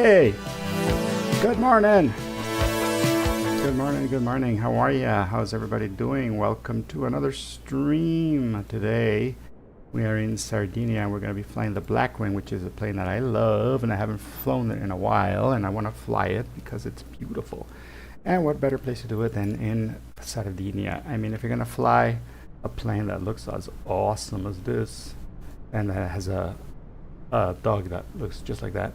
Hey, good morning. Good morning, good morning. How are ya? How's everybody doing? Welcome to another stream. Today we are in Sardinia. We're going to be flying the Blackwing, which is a plane that I love and I haven't flown it in a while, and I want to fly it because it's beautiful. And what better place to do it than in Sardinia? I mean, if you're going to fly a plane that looks as awesome as this and that has a dog that looks just like that,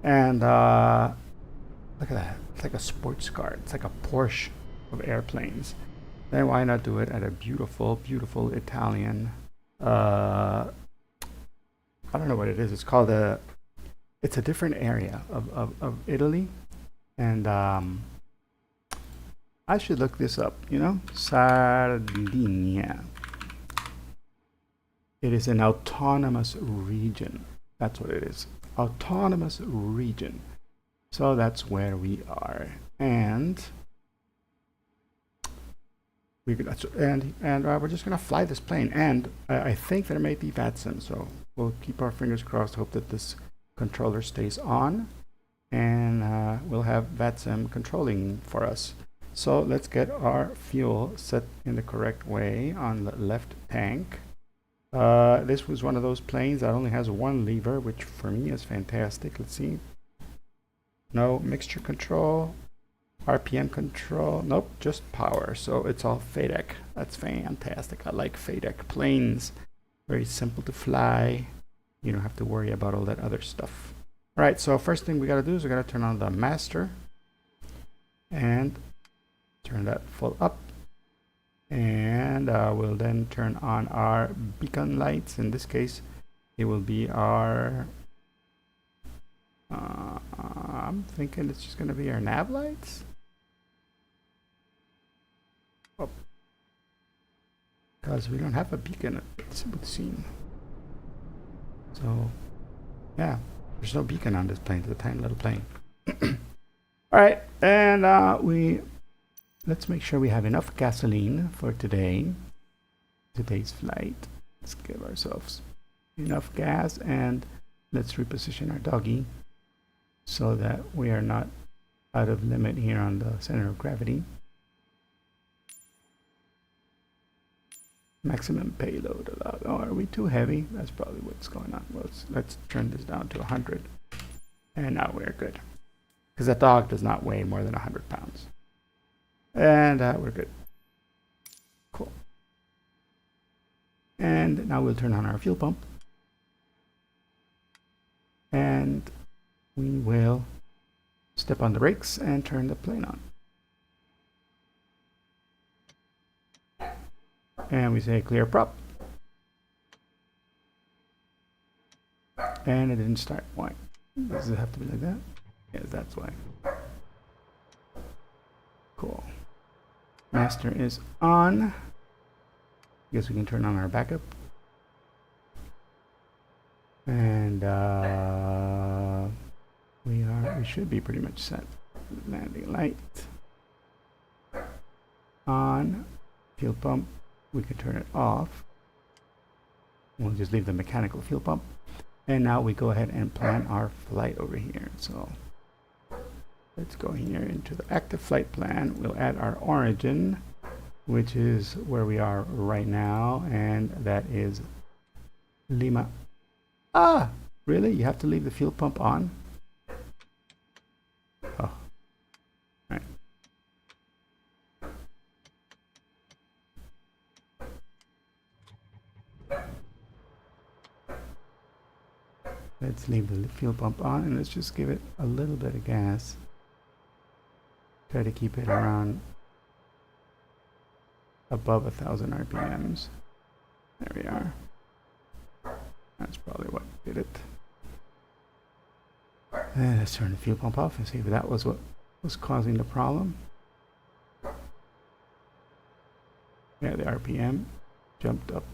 and look at that. It's like a sports car. It's like a Porsche of airplanes. Then why not do it at a beautiful, beautiful Italian, I don't know what it is. It's called it's a different area of Italy. And I should look this up, Sardinia. It is an autonomous region. That's what it is. Autonomous region. So that's where we are, and we're just gonna fly this plane. And I think there may be VATSIM, so we'll keep our fingers crossed. Hope that this controller stays on, and we'll have VATSIM controlling for us. So let's get our fuel set in the correct way on the left tank. This was one of those planes that only has one lever, which for me is fantastic. Let's see. No mixture control, RPM control, nope, just power. So it's all FADEC. That's fantastic. I like FADEC planes. Very simple to fly. You don't have to worry about all that other stuff. All right, so first thing we gotta do is we gotta turn on the master and turn that full up. And we'll then turn on our beacon lights. In this case, it will be our I'm thinking it's just going to be our nav lights. Oh, because we don't have a beacon, it would seem. So, yeah, there's no beacon on this plane. It's a tiny little plane. All right, and let's make sure we have enough gasoline for today's flight. Let's give ourselves enough gas, and let's reposition our doggy so that we are not out of limit here on the center of gravity. Maximum payload allowed. Oh, are we too heavy? That's probably what's going on. Well, let's turn this down to 100. And now we're good. Because a dog does not weigh more than 100 pounds. And we're good. Cool. And now we'll turn on our fuel pump. And we will step on the brakes and turn the plane on. And we say clear prop. And it didn't start. Why? Does it have to be like that? Yes, that's why. Cool. Master is on. Guess we can turn on our backup. And we should be pretty much set. Landing light on. Fuel pump, we can turn it off. We'll just leave the mechanical fuel pump. And now we go ahead and plan our flight over here. So let's go here into the active flight plan. We'll add our origin, which is where we are right now, and that is Lima. Ah, really? You have to leave the fuel pump on? Oh, all right. Let's leave the fuel pump on, and let's just give it a little bit of gas. Try to keep it around above 1,000 RPMs. There we are. That's probably what did it. And let's turn the fuel pump off and see if that was what was causing the problem. Yeah, the RPM jumped up.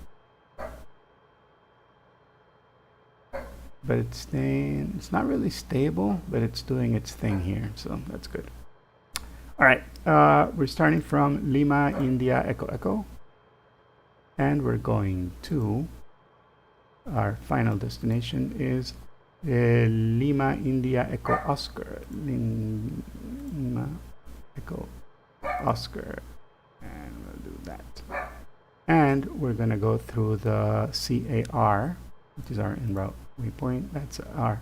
But it's staying, it's not really stable, but it's doing its thing here, so that's good. All right, we're starting from Lima, India, Echo, Echo. And we're going to, our final destination is Lima India Echo Oscar. Lima Echo Oscar. And we'll do that. And we're going to go through the CAR, which is our en route waypoint. That's our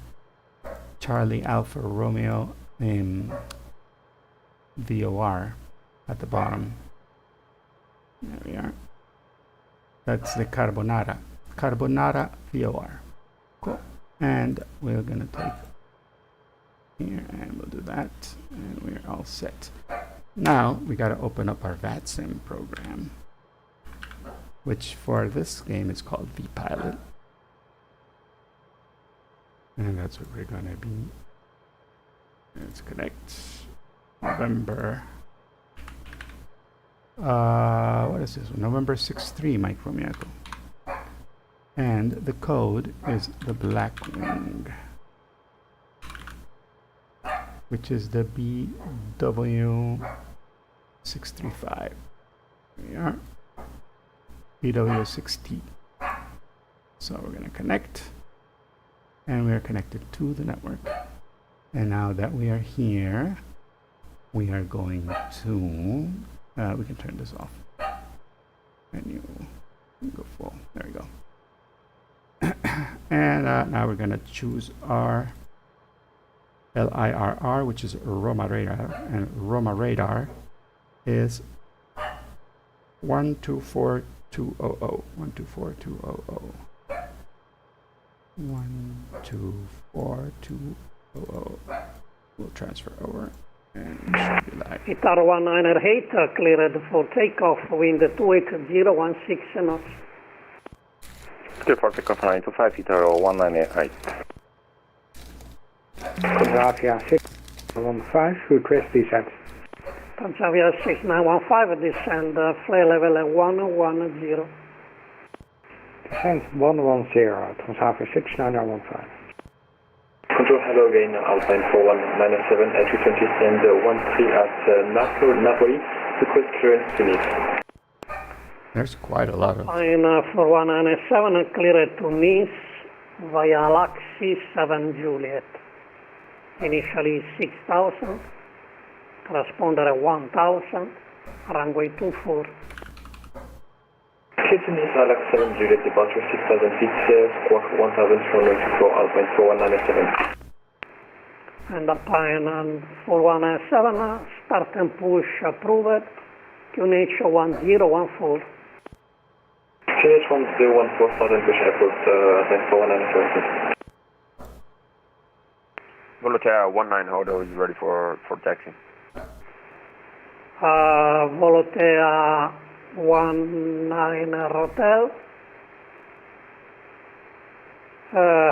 Charlie Alpha Romeo VOR at the bottom. There we are. That's the Carbonara VOR. Cool. And we're going to take here and we'll do that. And we're all set. Now we got to open up our VATSIM program, which for this game is called vPilot. And that's what we're going to be. Let's connect. November. What is this? November 6-3, Mike Romeo Echo. And the code is the Blackwing, which is the BW635. Here we are. BW6T. So we're going to connect. And we are connected to the network. And now that we are here, we are going to, we can turn this off. Menu, go full, there we go. And now we're gonna choose our LIRR, which is Roma Radar, and Roma Radar is 124200, 124200. 124200. We'll transfer over and it should be live. Guitar 198 cleared for takeoff, wind 28016 knots. Clear for takeoff 925, Guitar 198. Tanzavia 6915, request descent. Tanzavia 6915, descend, flare level 110. Descent 110, Tanzavia 6915. Control hello again, Alpine 4197, A320 stand 13 at Napoli, request clearance to Nice. There's quite a lot of... Line 4197 cleared to Nice via Laxi 7 Juliet. Initially 6000, transponder 1000, runway 24. Clear to Nice, Alex 7 Juliet, departure 6000 feet, squawk 1324, Alpine 4197. And Alpine 4197, start and push approved, QNH 1014. QNH 1014, start and push airport, Alpine 4197. Volotea 19 Hodo is ready for taxi. Volotea 19 Hotel.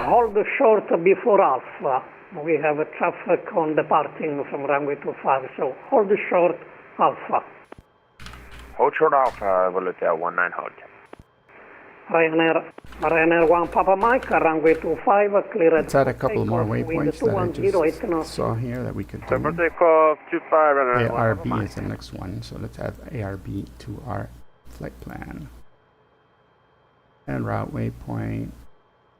Hold short before Alpha. We have a traffic on departing from runway 25, so hold short Alpha. Hold short Alpha, Volotea 19 Hotel. Ryanair 1 Papa Mike, runway 25, cleared. Let's add a couple more waypoints that I just saw here that we could do. Number takeoff 25, ARB is the next one, so let's add ARB to our flight plan. And route waypoint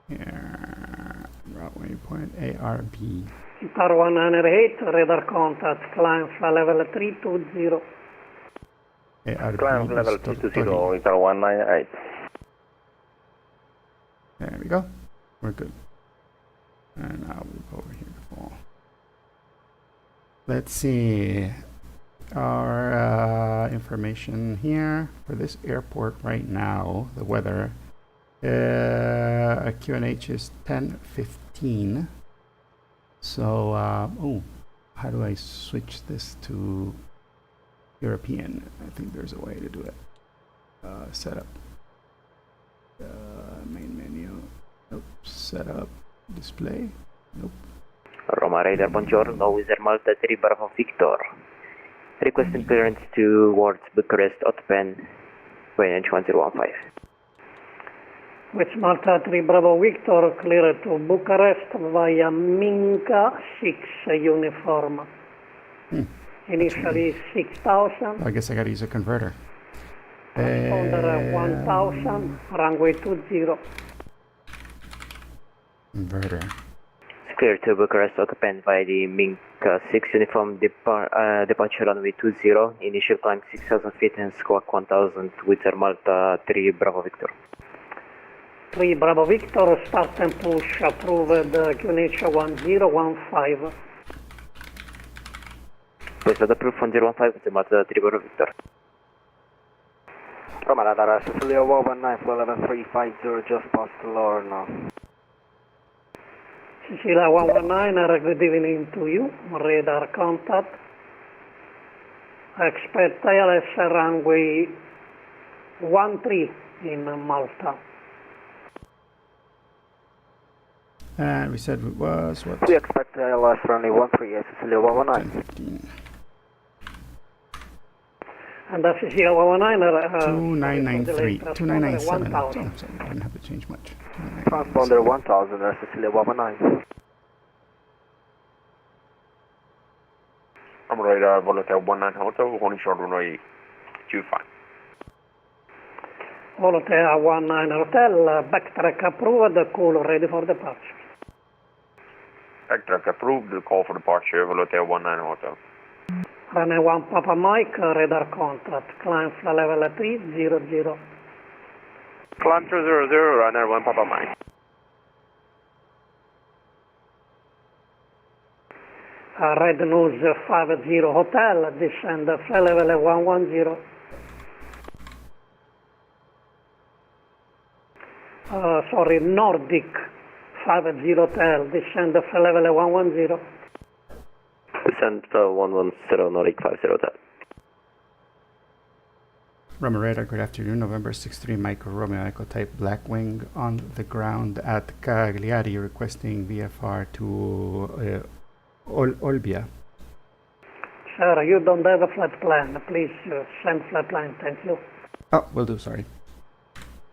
here. Route waypoint ARB. Guitar 198, radar contact, climb flight level 320. ARB climb level 320, Guitar 198. There we go. We're good. And now we'll go over here to fall. Let's see our information here for this airport right now. The weather. QNH is 10:15. So, oh, how do I switch this to European? I think there's a way to do it. Setup. Main menu. Nope. Setup. Display. Nope. Roma Radar, buongiorno, Wizard Malta 3 Bravo Victor. Requesting clearance towards Bucharest, Otpen, QNH 1015. With Malta 3 Bravo Victor, cleared to Bucharest via Minka 6 uniform. Initially 6000. I guess I gotta use a converter. Transponder 1000, runway 20. Converter. Clear to Bucharest occupant via the Mink 6 uniform departure runway 20, initial climb 6,000 feet and squawk 1,000 with Air Malta 3 Bravo Victor. 3 Bravo Victor, start and push approved, QNH 1015. Please let approved 1015 with Air Malta 3 Bravo Victor. Roma radar, Cecilia 119, 11350, just past Lorna. Sicilia 119, good evening to you, radar contact. Expect ILS runway 13 in Malta. And we said it was what? We expect ILS runway 13, Cecilia 119. 10:15. And the Sicilia 119, 2993. 2997. Oh, 1000. sorry, I didn't have to change much. Transponder 1000, Cecilia 119. I'm radar, Volatel 19 Hotel, holding short runway 25. Volatel 19 Hotel, backtrack approved, call ready for departure. Backtrack approved, the call for departure, Volatel 19 Hotel. Runway 1 Papa Mike, radar contact, climb flight level 300. Climb 200, runner 1 Papa Mike. Red Nose 50 Hotel, descend flight level 110. Sorry, Nordic 50 Hotel, descend flight level 110. Descend 110 Nordic 50 Hotel. Roma radar, good afternoon. November 63 Mike Romeo Echo type Blackwing on the ground at Cagliari, requesting VFR to Olbia. Sir, you don't have a flight plan. Please send flight plan. Thank you. Oh, will do, sorry.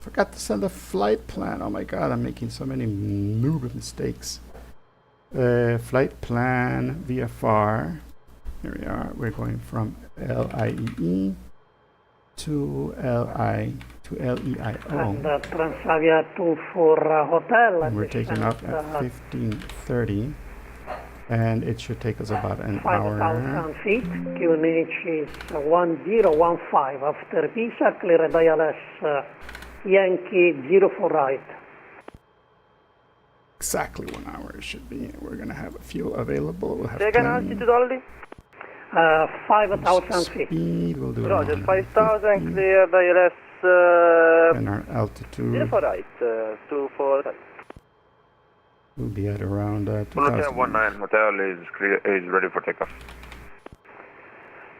Forgot to send a flight plan. Oh my god, I'm making so many noob mistakes. Flight plan VFR. Here we are. We're going from LIEE to LEIO. And Transavia 24 Hotel. And we're taking off at 15:30. And it should take us about an hour. 5,000 feet. QNH is 1015. After Pisa, cleared ILS Yankee 04 right. Exactly 1 hour it should be. We're going to have a fuel available. We'll have Second plenty. altitude only? 5,000 feet. Speed, we'll do Roger, 150. 5000, clear ILS And our altitude 04 right, 24 right. will be at around Volatel 2,000. 19 Hotel is ready for takeoff.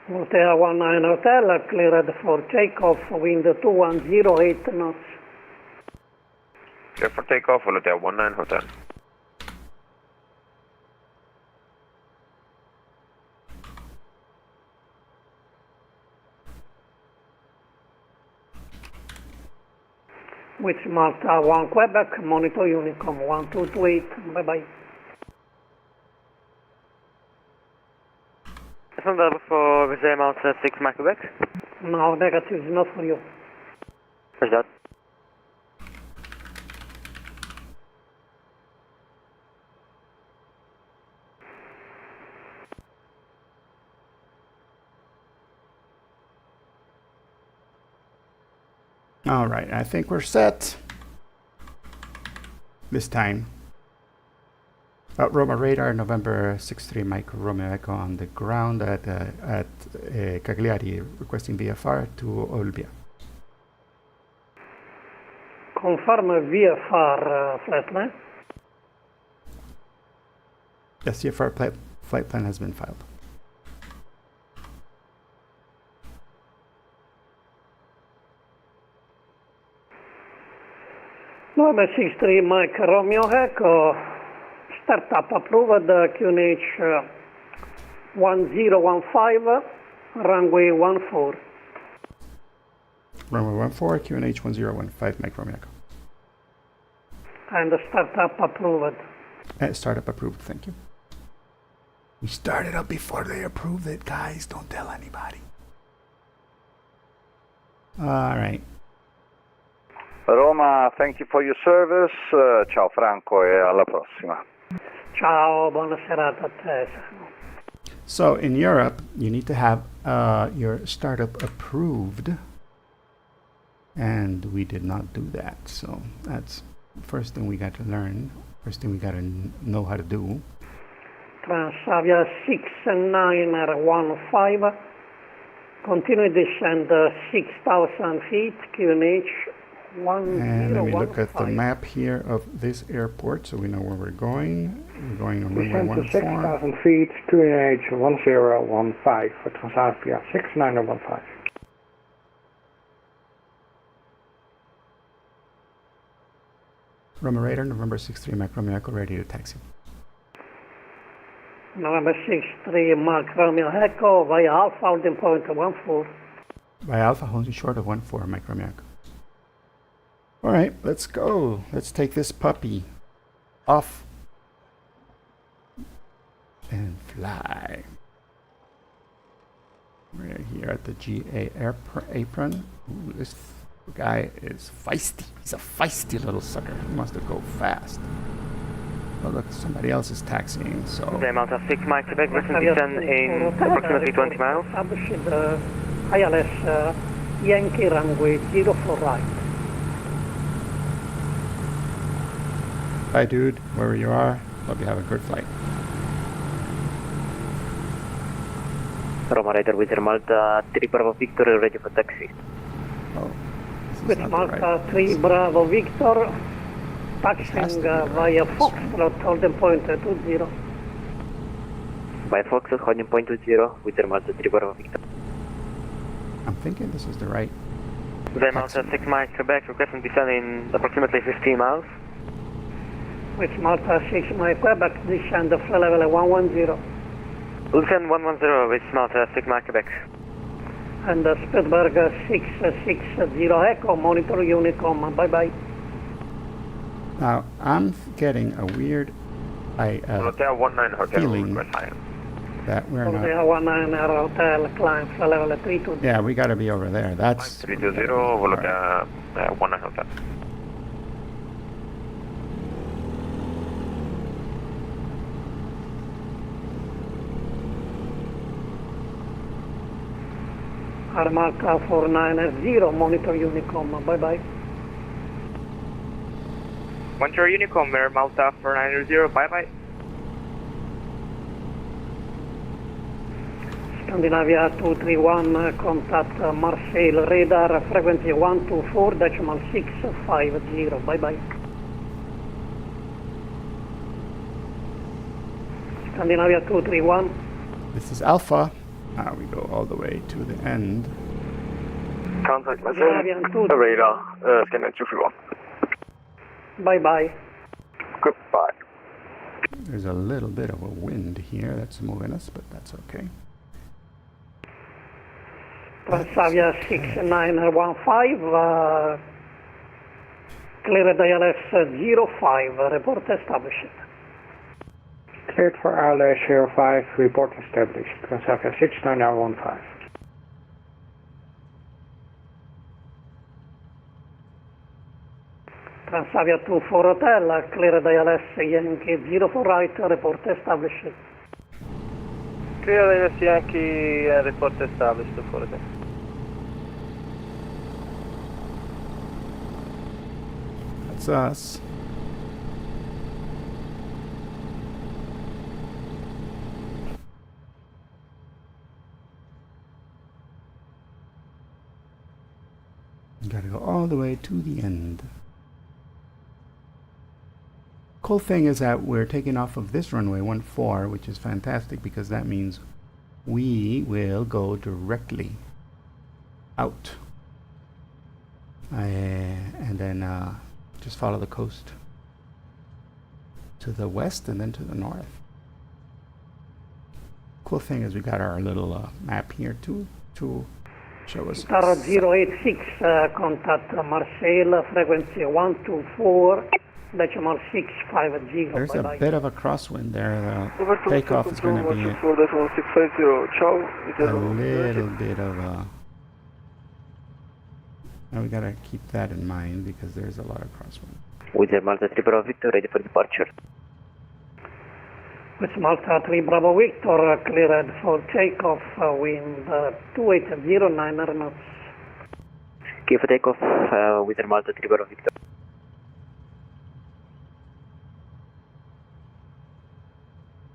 Hotel 19 Hotel, cleared for takeoff, wind 2108 knots. Clear for takeoff, Volatel 19 Hotel. With Malta 1 Quebec, monitor Unicom 1228, bye-bye. Thunder for Brazil Malta 6 Mike Quebec. No, negative is not for you. Where's that? All right, I think we're set this time. Roma radar, November 63 Mike Romeo Echo on the ground at Cagliari, requesting VFR to Olbia. Confirm VFR flight plan. Yes, VFR flight plan has been filed. November 63 Mike Romeo Echo, startup approved, QNH 1015, runway 14. Runway 14, QNH 1015 Mike Romeo Echo. And startup approved. Startup approved, thank you. We started up before they approved it, guys. Don't tell anybody. All right. Roma, thank you for your service. Ciao Franco e alla prossima. Ciao, buona serata a te. So in Europe, you need to have your startup approved, and we did not do that. So that's the first thing we got to learn. First thing we got to know how to do. Transavia 6915, continue descend 6,000 feet, QNH And let me look at the 1015. map here of this airport so we know where we're going. We're going on runway Descend to 14. 6,000 feet, QNH 1015 for Transavia 6915. Roma Radar, November 63, Mike Romeo Echo, ready to taxi. November 63, Mark Romeo Echo, via Alpha, holding point 14. By Alpha, holding short of 14, Mike Romeo Echo. All right, let's go. Let's take this puppy off and fly. We're here at the GA apron. Ooh, this guy is feisty. He's a feisty little sucker. He wants to go fast. Oh, look, somebody else is taxiing, so... The amount of 6 miles Quebec, recent descent in approximately 20 miles. Established ILS Yankee runway 04 right. Bye, dude, wherever you are. Hope you have a good flight. Roma Radar with Malta 3 Bravo Victor, ready for taxi. Oh, this is With not the Malta right. 3 Bravo Victor, Has taxiing to be the right via place. Foxtrot, holding point 20. By Fox, holding point 20 with Malta 3 Bravo Victor. I'm thinking this is the right. The Malta 6 miles Quebec, requesting descent in approximately 15 miles. With Malta 6 mile Quebec, descend flight level 110. Descent 110 with Malta 6 miles Quebec. And Spielberg 660 Echo, monitor Unicom, bye bye. Now, I'm getting a weird Hotel 19 Hotel, feeling request higher. that we're Hotel not... 19 Hotel, climb flight level 32. Yeah, we got to be over there. That's... 320, All right. Volga 19 Hotel. Armalca 490, monitor Unicom, bye bye. Monitor Unicom, Air Malta 490, bye bye. Scandinavia 231, contact Marseille radar, frequency 124.650, bye bye. Scandinavia 231, This is Alpha. Now we go all the way to the end. Contact Scandinavian 2, radar, Scandinavian 231. bye bye. Goodbye. There's a little bit of a wind here that's moving us, but that's okay. Transavia 6915, cleared ILS 05, report established. Cleared for ILS 05, report established. Transavia 6915. Transavia 24 Hotel, cleared ILS Yankee 04 right, report established. Clear ILS Yankee, report established for the That's us. You gotta go all the way to the end. Cool thing is that we're taking off of this runway 14, which is fantastic because that means we will go directly out and then just follow the coast to the west and then to the north. Cool thing is we got our little map here too to show us. Star 086, contact Marseille, frequency 124.650, There's bye a bye. bit of a crosswind there. The takeoff is going to be a little bit of a... Now we gotta keep that in mind because there's a lot of crosswind. With Malta 3 Bravo Victor, ready for departure. With Malta 3 Bravo Victor, cleared for takeoff, wind 2809 knots. Clear for takeoff, with Malta 3 Bravo Victor.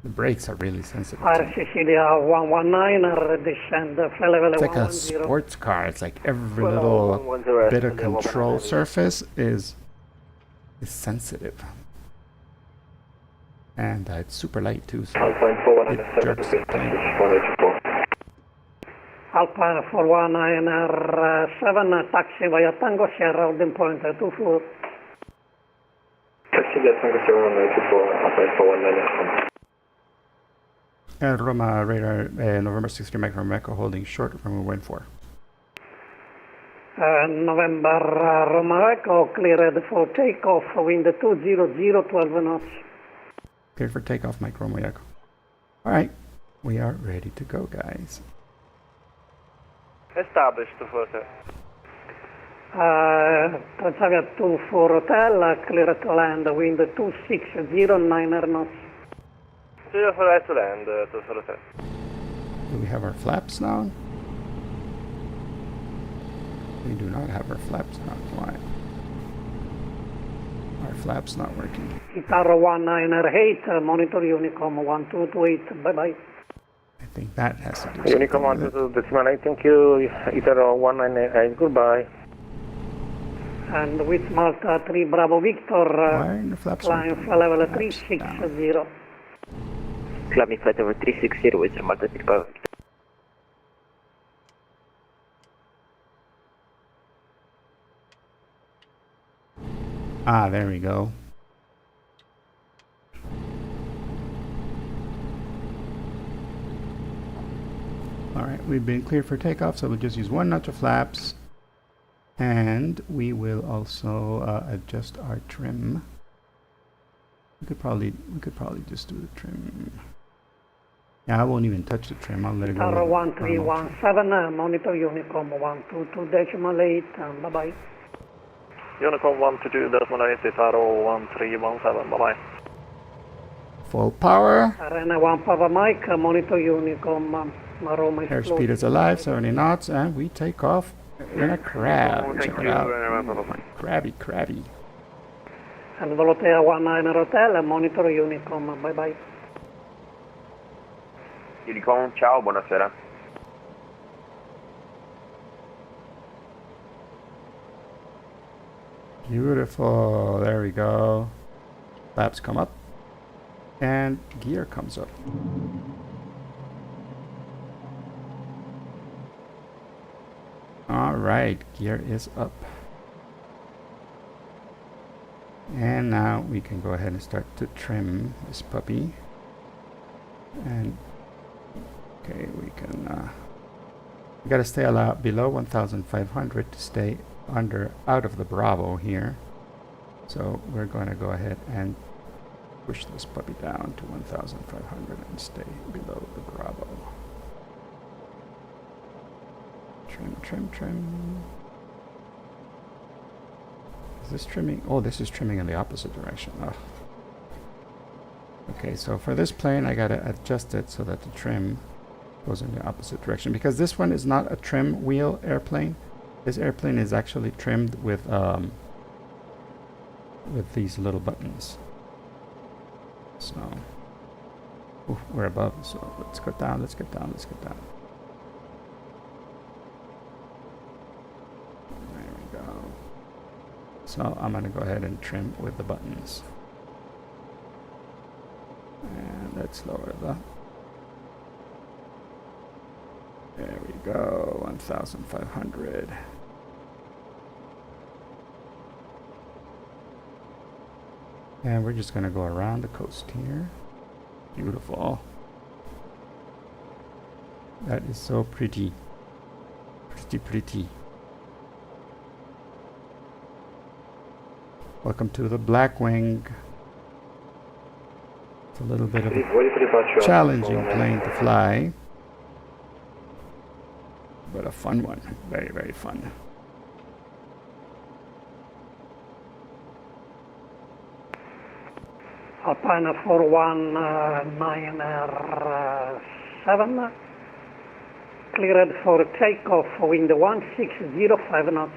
The brakes are really sensitive. Air Sicilia 119, descend, flight level It's like a 110. sports car. It's like every little 110, bit of Australia, control 190. surface is sensitive. And it's super light too, so Alpine 4197, it jerks the request plane. passage 184. Alpine 419R7, taxi via Tango Sierra, holding point 24. Taxi via Tango Sierra 194, Alpine 4197. Roma radar, November 60 Micro Echo holding short, runway 14. November Roma Echo, cleared for takeoff, wind 200, 12 knots. Cleared for takeoff, Mike Romeo Echo. Alright, we are ready to go, guys. Established for that. Transavia 24 Hotel, cleared to land, wind 2609 knots. 0 for right to land, 2 for that. Do we have our flaps down? We do not have our flaps down. Why? Our flaps not working. Itaro 198, monitor Unicom 1228, bye-bye. I think that has to do something Unicom with it. 122, decimal 8, thank you. Itaro 198, goodbye. And with Malta 3 Bravo Victor, Why are the flaps climb working? flight level Flaps 360. down. Climbing flight over 360 with Malta 3 Bravo Victor. Ah, there we go. Alright, we've been cleared for takeoff, so we'll just use one notch of flaps. And we will also adjust our trim. We could probably just do the trim. Yeah, I won't even touch the trim. I'll let it go. Itaro with normal. 1317, monitor Unicom 122.8, bye-bye. Unicom 122.8, Itaro 1317, bye-bye. Full power. Arena 1 Papa Mike, monitor Unicom, Roma Airspeed is alive, 70 knots, and we take off in a crab. Check it out. Crabby. And Volotea 19 Hotel, monitor Unicom, bye-bye. Unicom, ciao, buonasera. Beautiful. There we go. Flaps come up. And gear comes up. Alright, gear is up. And now we can go ahead and start to trim this puppy. And okay, we can we gotta stay below 1,500 to stay out of the Bravo here. So we're going to go ahead and push this puppy down to 1,500 and stay below the Bravo. Trim. Is this trimming? Oh, this is trimming in the opposite direction. Oh. Okay, so for this plane, I gotta adjust it so that the trim goes in the opposite direction, because this one is not a trim wheel airplane. This airplane is actually trimmed with these little buttons. So we're above, so let's go down, let's get down. There we go. So I'm gonna go ahead and trim with the buttons. And let's lower the... There we go, 1,500. And we're just gonna go around the coast here. Beautiful. That is so pretty. Pretty. Welcome to the Blackwing. It's a little bit of a challenging plane to fly, but a fun one. Very, very fun. Alpine 419R7, cleared for takeoff, wind 1605 knots.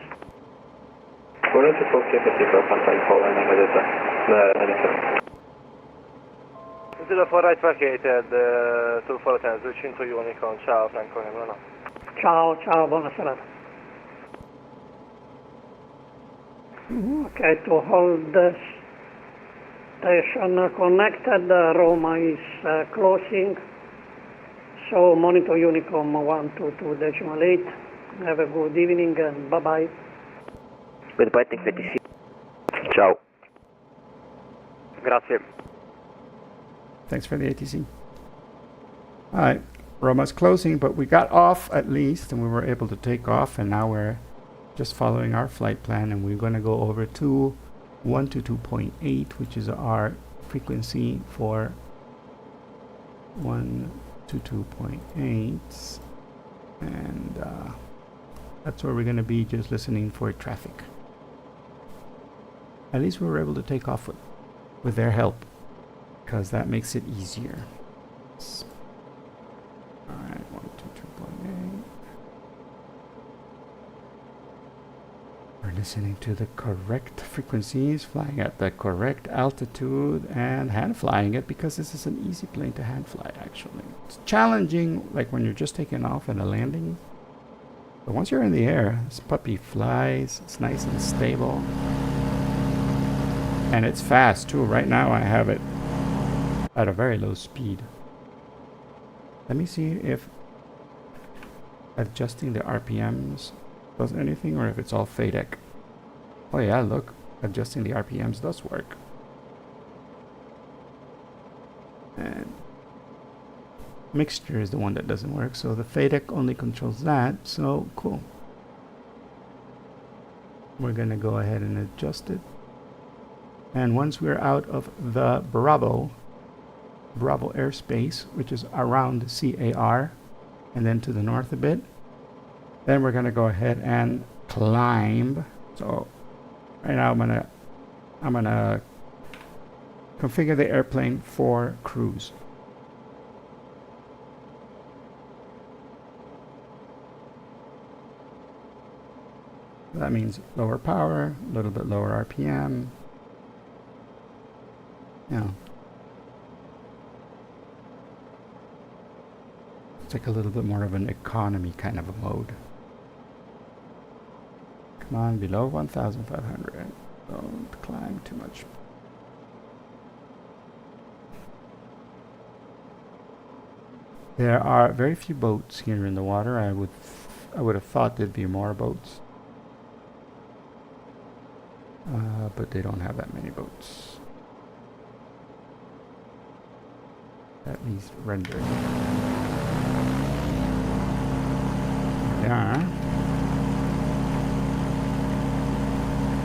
Buenos Aires, takeoff, Alpine 419, 04 right vacated, 240, switching to Unicorn, ciao Franco Nemrona. Ciao, ciao, buona serata. Okay, to hold the station connected, Roma is closing. So monitor Unicom 122.8. Have a good evening and bye-bye. Goodbye, thank you. Ciao. Grazie. Thanks for the ATC. All right, Roma's closing, but we got off at least, and we were able to take off, and now we're just following our flight plan, and we're going to go over to 122.8, which is our frequency for 122.8, and that's where we're going to be, just listening for traffic. At least we were able to take off with their help, because that makes it easier. Alright, 122.8. We're listening to the correct frequencies, flying at the correct altitude, and hand flying it, because this is an easy plane to hand fly, actually. It's challenging, like when you're just taking off and a landing. But once you're in the air, this puppy flies. It's nice and stable. And it's fast, too. Right now, I have it at a very low speed. Let me see if adjusting the RPMs does anything, or if it's all FADEC. Oh yeah, look, adjusting the RPMs does work. And mixture is the one that doesn't work, so the FADEC only controls that, so cool. We're gonna go ahead and adjust it. And once we're out of the Bravo airspace, which is around CAR, and then to the north a bit, then we're gonna go ahead and climb. So right now I'm gonna configure the airplane for cruise. That means lower power, a little bit lower RPM. You know, it's like a little bit more of an economy kind of a mode. Come on, below 1,500. Don't climb too much. There are very few boats here in the water. I would have thought there'd be more boats, but they don't have that many boats. At least rendered. They are.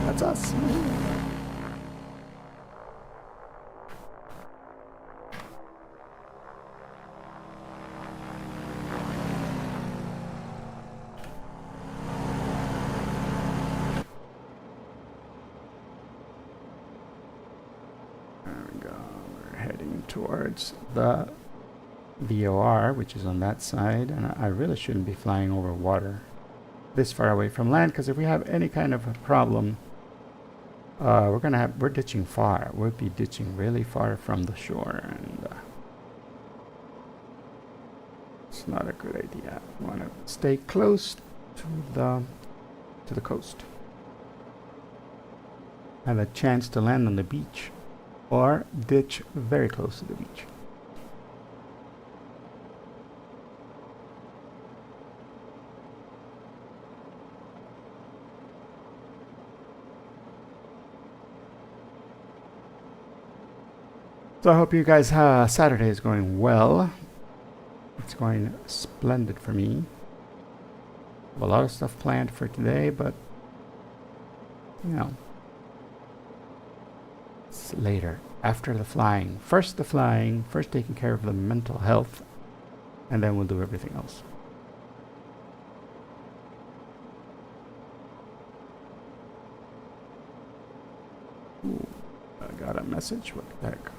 That's us. There we go. We're heading towards the VOR, which is on that side, and I really shouldn't be flying over water this far away from land, because if we have any kind of a problem, we're ditching far. We'll be ditching really far from the shore, and it's not a good idea. We want to stay close to the coast. Have a chance to land on the beach, or ditch very close to the beach. So I hope you guys' Saturday is going well. It's going splendid for me. I have a lot of stuff planned for today, but you know, it's later, after the flying. First the flying, first taking care of the mental health, and then we'll do everything else. Ooh, I got a message. What the heck?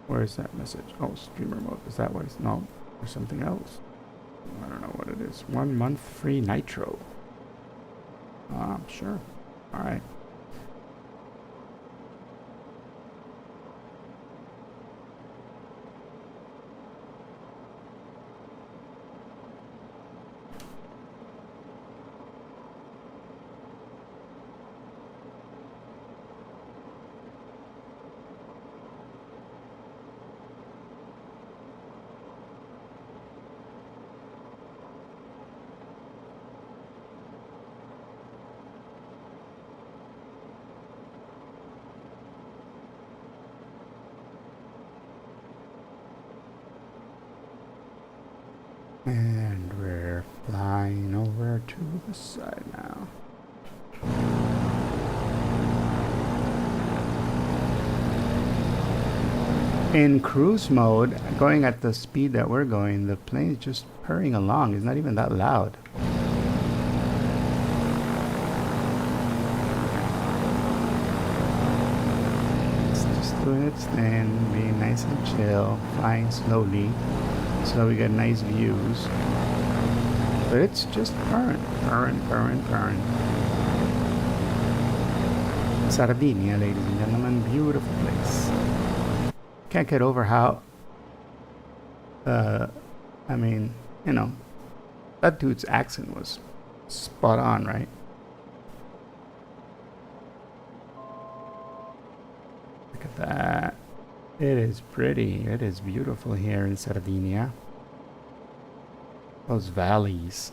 Where is that message? Oh, streamer mode. Is that what it's... No, there's something else. I don't know what it is. 1 month free nitro. Sure. Alright. And we're flying over to the side now. In cruise mode, going at the speed that we're going, the plane is just purring along. It's not even that loud. It's just doing its thing, being nice and chill, flying slowly, so we get nice views. But it's just purring, purring, purring, purring. Sardinia, ladies and gentlemen, beautiful place. Can't get over how, I mean, you know, that dude's accent was spot on, right? Look at that. It is pretty. It is beautiful here in Sardinia. Those valleys,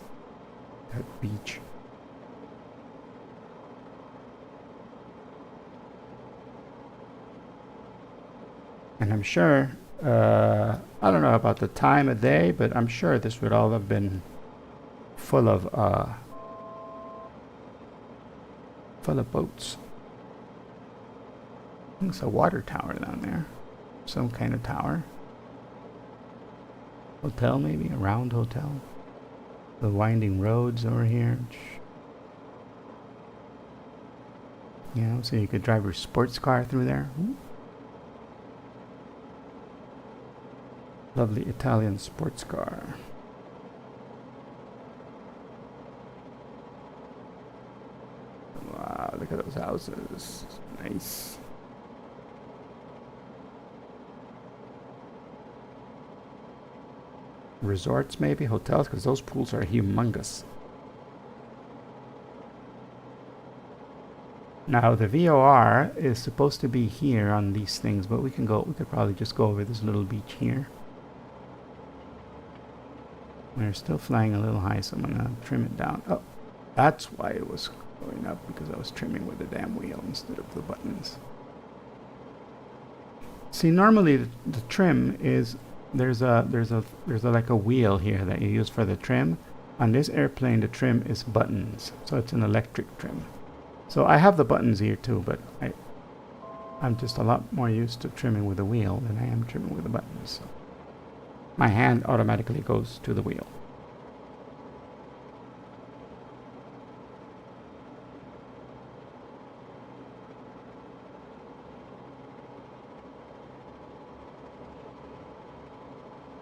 that beach. And I'm sure, I don't know about the time of day, but I'm sure this would all have been full of boats. I think it's a water tower down there. Some kind of tower. Hotel maybe, a round hotel. The winding roads over here. You know, so you could drive your sports car through there. Ooh. Lovely Italian sports car. Wow, look at those houses. Nice. Resorts maybe, hotels, because those pools are humongous. Now the VOR is supposed to be here on these things, but we could probably just go over this little beach here. We're still flying a little high, so I'm gonna trim it down. Oh, that's why it was going up, because I was trimming with the damn wheel instead of the buttons. See, normally the trim is there's like a wheel here that you use for the trim. On this airplane, the trim is buttons, so it's an electric trim. So I have the buttons here too, but I'm just a lot more used to trimming with the wheel than I am trimming with the buttons. So my hand automatically goes to the wheel.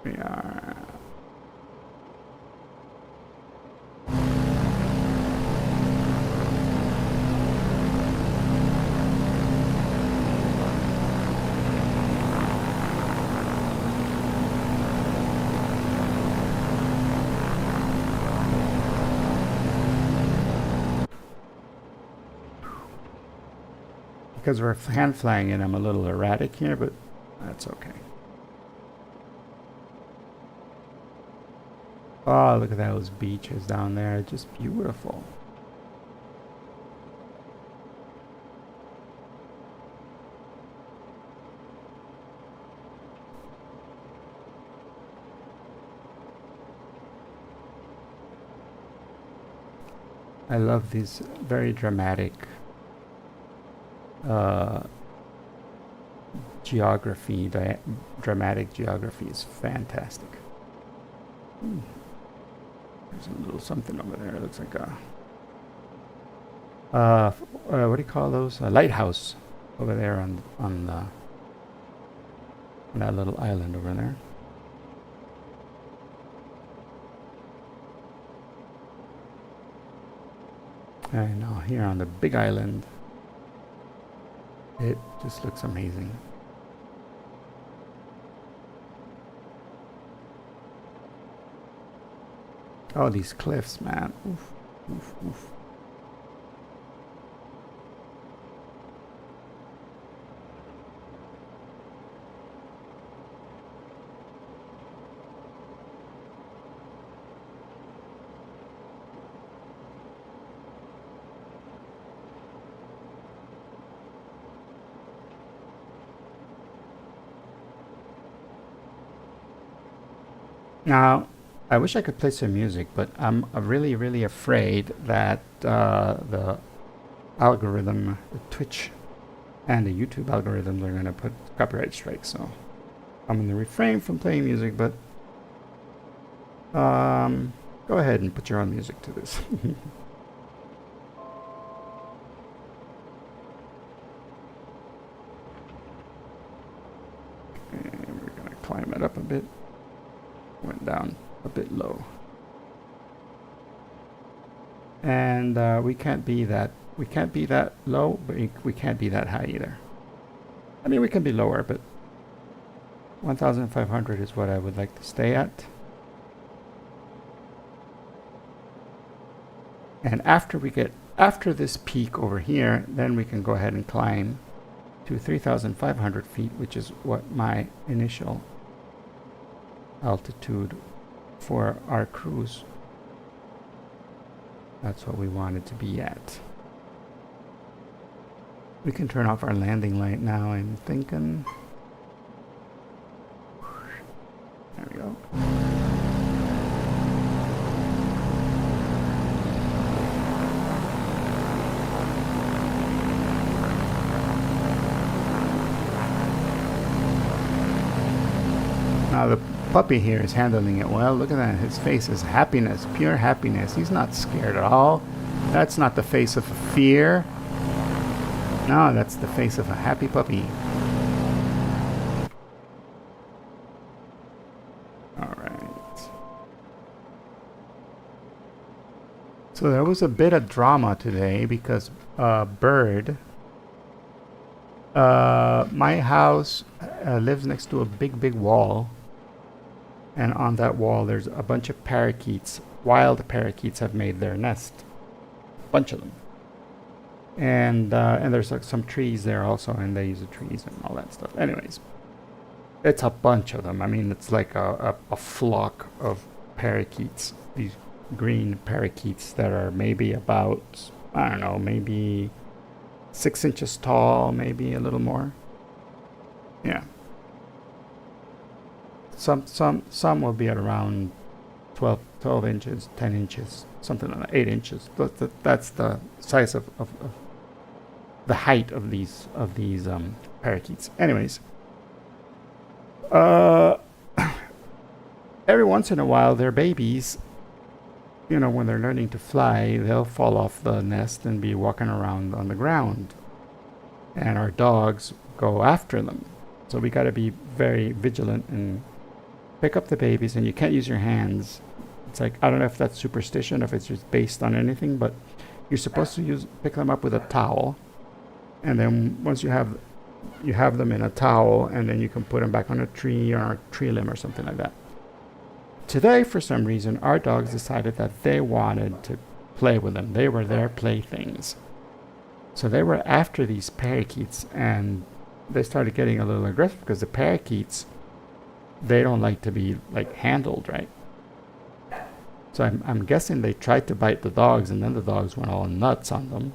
We are... Because we're hand flying it, I'm a little erratic here, but that's okay. Oh, look at those beaches down there. Just beautiful. I love these very dramatic geography. Dramatic geography is fantastic. There's a little something over there. It looks like a what do you call those? A lighthouse over there on that little island over there. And now here on the big island, it just looks amazing. Oh, these cliffs, man. Oof, oof, oof. Now, I wish I could play some music, but I'm really, really afraid that the algorithm, the Twitch and the YouTube algorithms are going to put copyright strikes. So I'm going to refrain from playing music, but go ahead and put your own music to this. And we're going to climb it up a bit. Went down a bit low. And we can't be that low, but we can't be that high either. I mean, we can be lower, but 1,500 is what I would like to stay at. And after this peak over here, then we can go ahead and climb to 3,500 feet, which is what my initial altitude for our cruise. That's what we wanted to be at. We can turn off our landing light now, I'm thinking. There we go. Now the puppy here is handling it well. Look at that. His face is happiness, pure happiness. He's not scared at all. That's not the face of fear. No, that's the face of a happy puppy. All right. So there was a bit of drama today because Bird, my house lives next to a big wall. And on that wall, there's a bunch of parakeets. Wild parakeets have made their nest. A bunch of them. And there's like some trees there also, and they use the trees and all that stuff. Anyways, it's a bunch of them. I mean, it's like a flock of parakeets. These green parakeets that are maybe about, I don't know, maybe 6 inches tall, maybe a little more. Yeah. Some will be at around 12 inches, 10 inches, something like that, 8 inches. That's the size of the height of these parakeets. Anyways, every once in a while, their babies, you know, when they're learning to fly, they'll fall off the nest and be walking around on the ground, and our dogs go after them. So we got to be very vigilant and pick up the babies, and you can't use your hands. It's like, I don't know if that's superstition, if it's just based on anything, but you're supposed to pick them up with a towel, and then once you have them in a towel, and then you can put them back on a tree or a tree limb or something like that. Today, for some reason, our dogs decided that they wanted to play with them. They were their playthings. So they were after these parakeets, and they started getting a little aggressive because the parakeets, they don't like to be like handled, right? So I'm guessing they tried to bite the dogs, and then the dogs went all nuts on them.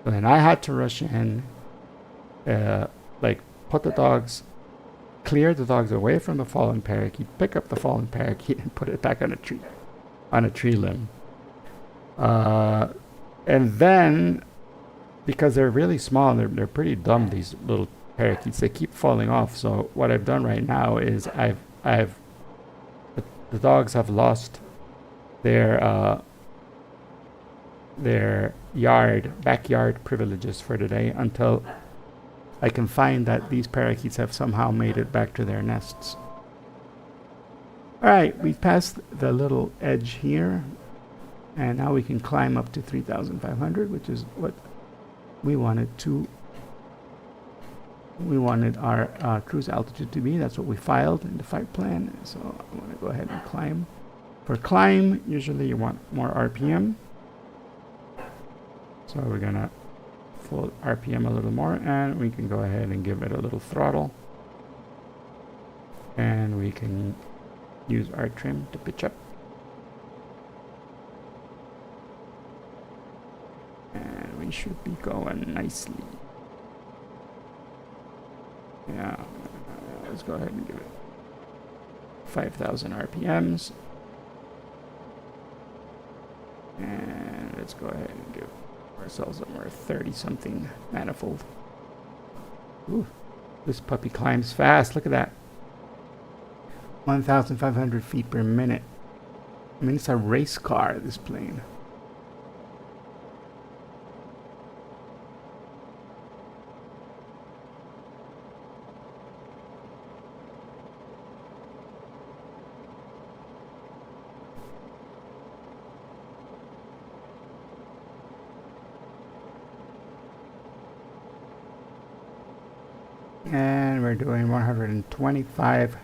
And then I had to rush in, put the dogs, clear the dogs away from the fallen parakeet, pick up the fallen parakeet, and put it back on a tree limb. And then, because they're really small and they're pretty dumb, these little parakeets, they keep falling off. So what I've done right now is the dogs have lost their backyard privileges for today until I can find that these parakeets have somehow made it back to their nests. Alright, we've passed the little edge here, and now we can climb up to 3,500, which is what we wanted to. We wanted our cruise altitude to be. That's what we filed in the flight plan. So I want to go ahead and climb. For climb, usually you want more RPM. So we're gonna full RPM a little more, and we can go ahead and give it a little throttle. And we can use our trim to pitch up. And we should be going nicely. Yeah, let's go ahead and give it 5,000 RPMs. And let's go ahead and give ourselves a more 30-something manifold. Ooh, this puppy climbs fast. Look at that. 1,500 feet per minute. I mean, it's a race car, this plane. And we're doing 125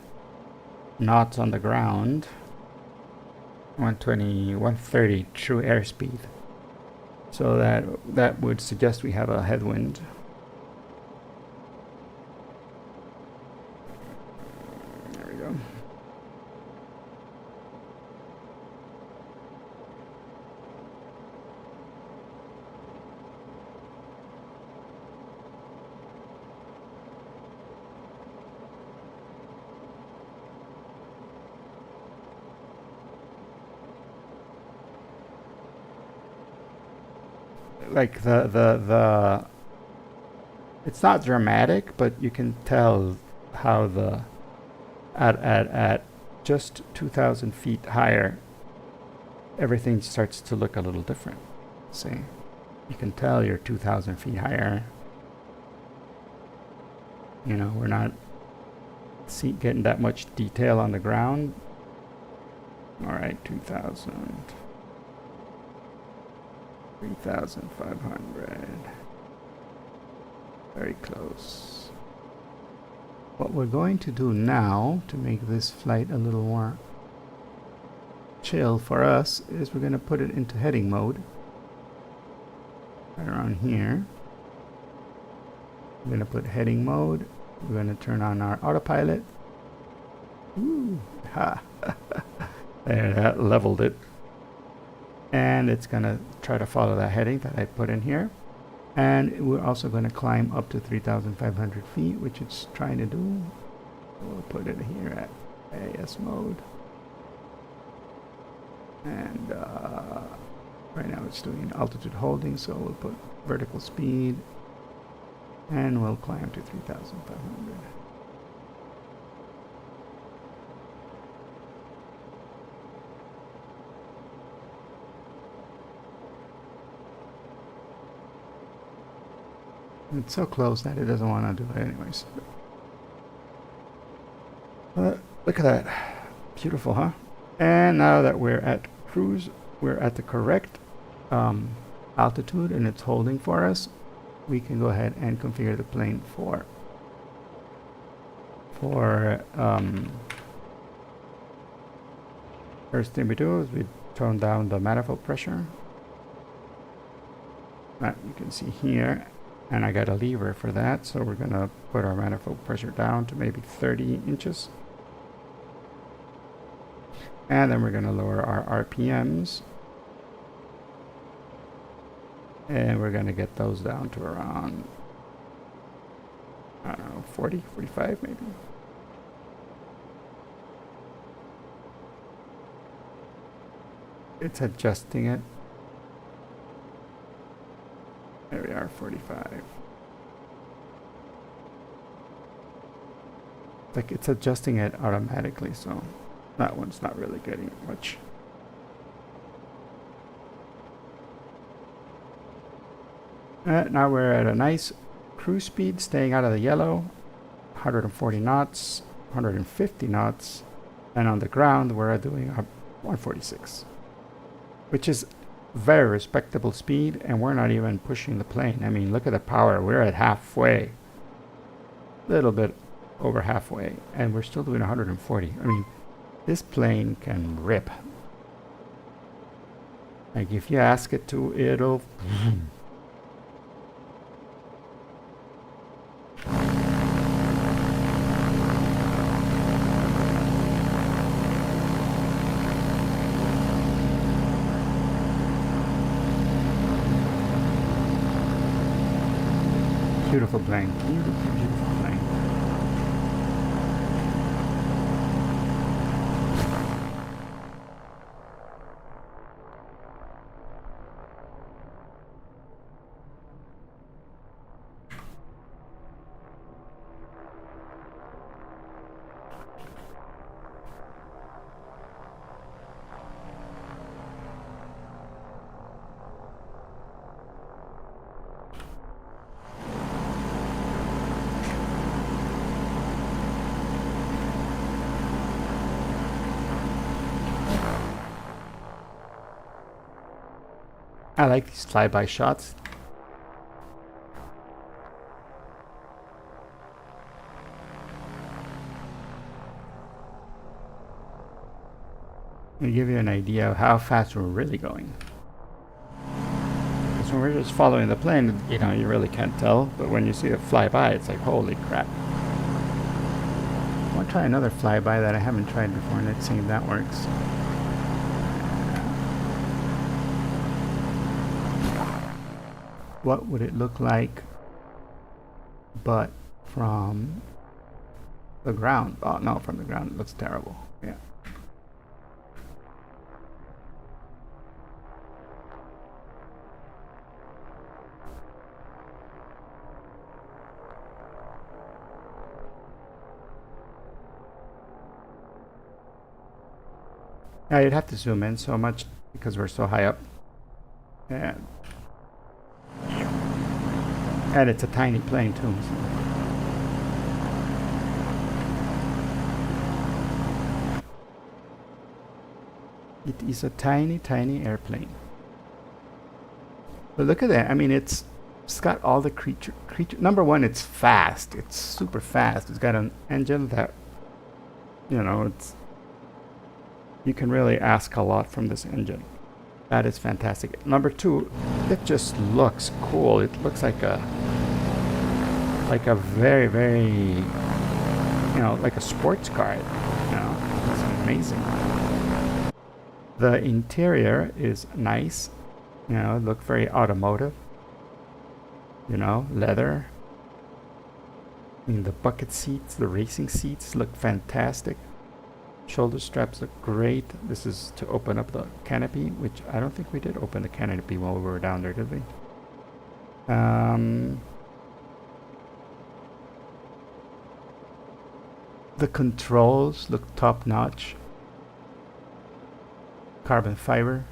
knots on the ground. 120, 130 true airspeed. So that would suggest we have a headwind. There we go. Like the it's not dramatic, but you can tell how the at just 2,000 feet higher, everything starts to look a little different. See, you can tell you're 2,000 feet higher. You know, we're not getting that much detail on the ground. All right, 2,000. 3,500. Very close. What we're going to do now to make this flight a little more chill for us is we're going to put it into heading mode. Right around here. We're going to put heading mode. We're going to turn on our autopilot. Ooh, ha. There, that leveled it. And it's going to try to follow that heading that I put in here. And we're also going to climb up to 3,500 feet, which it's trying to do. We'll put it here at AS mode. And right now it's doing altitude holding, so we'll put vertical speed. And we'll climb to 3,500. It's so close that it doesn't want to do it anyways. Look at that. Beautiful, huh? And now that we're at cruise, we're at the correct altitude and it's holding for us. We can go ahead and configure the plane for first thing we do is we tone down the manifold pressure. That you can see here. And I got a lever for that, so we're going to put our manifold pressure down to maybe 30 inches. And then we're going to lower our RPMs. And we're going to get those down to around, I don't know, 40, 45 maybe. It's adjusting it. There we are, 45. Like it's adjusting it automatically, so that one's not really getting much. Now we're at a nice cruise speed, staying out of the yellow, 140 knots, 150 knots, and on the ground we're doing 146, which is very respectable speed, and we're not even pushing the plane. I mean, look at the power. We're at halfway, little bit over halfway, and we're still doing 140. I mean, this plane can rip. Like, if you ask it to, it'll... Beautiful plane. Beautiful, beautiful plane. I like these flyby shots. To give you an idea of how fast we're really going. Because when we're just following the plane, you know, you really can't tell. But when you see it fly by, it's like, holy crap. I want to try another flyby that I haven't tried before. Let's see if that works. What would it look like, but from the ground? Oh no, from the ground it looks terrible. Yeah. Now you'd have to zoom in so much because we're so high up. And it's a tiny plane too. So. It is a tiny, tiny airplane. But look at that. I mean, it's got all the creature. Number one, it's fast. It's super fast. It's got an engine that, you know, it's. You can really ask a lot from this engine. That is fantastic. Number two, it just looks cool. It looks like a very, very, you know, like a sports car. You know, it's amazing. The interior is nice. You know, it looks very automotive. You know, leather. I mean, the bucket seats, the racing seats look fantastic. Shoulder straps look great. This is to open up the canopy, which I don't think we did open the canopy while we were down there, did we? The controls look top notch. Carbon fiber.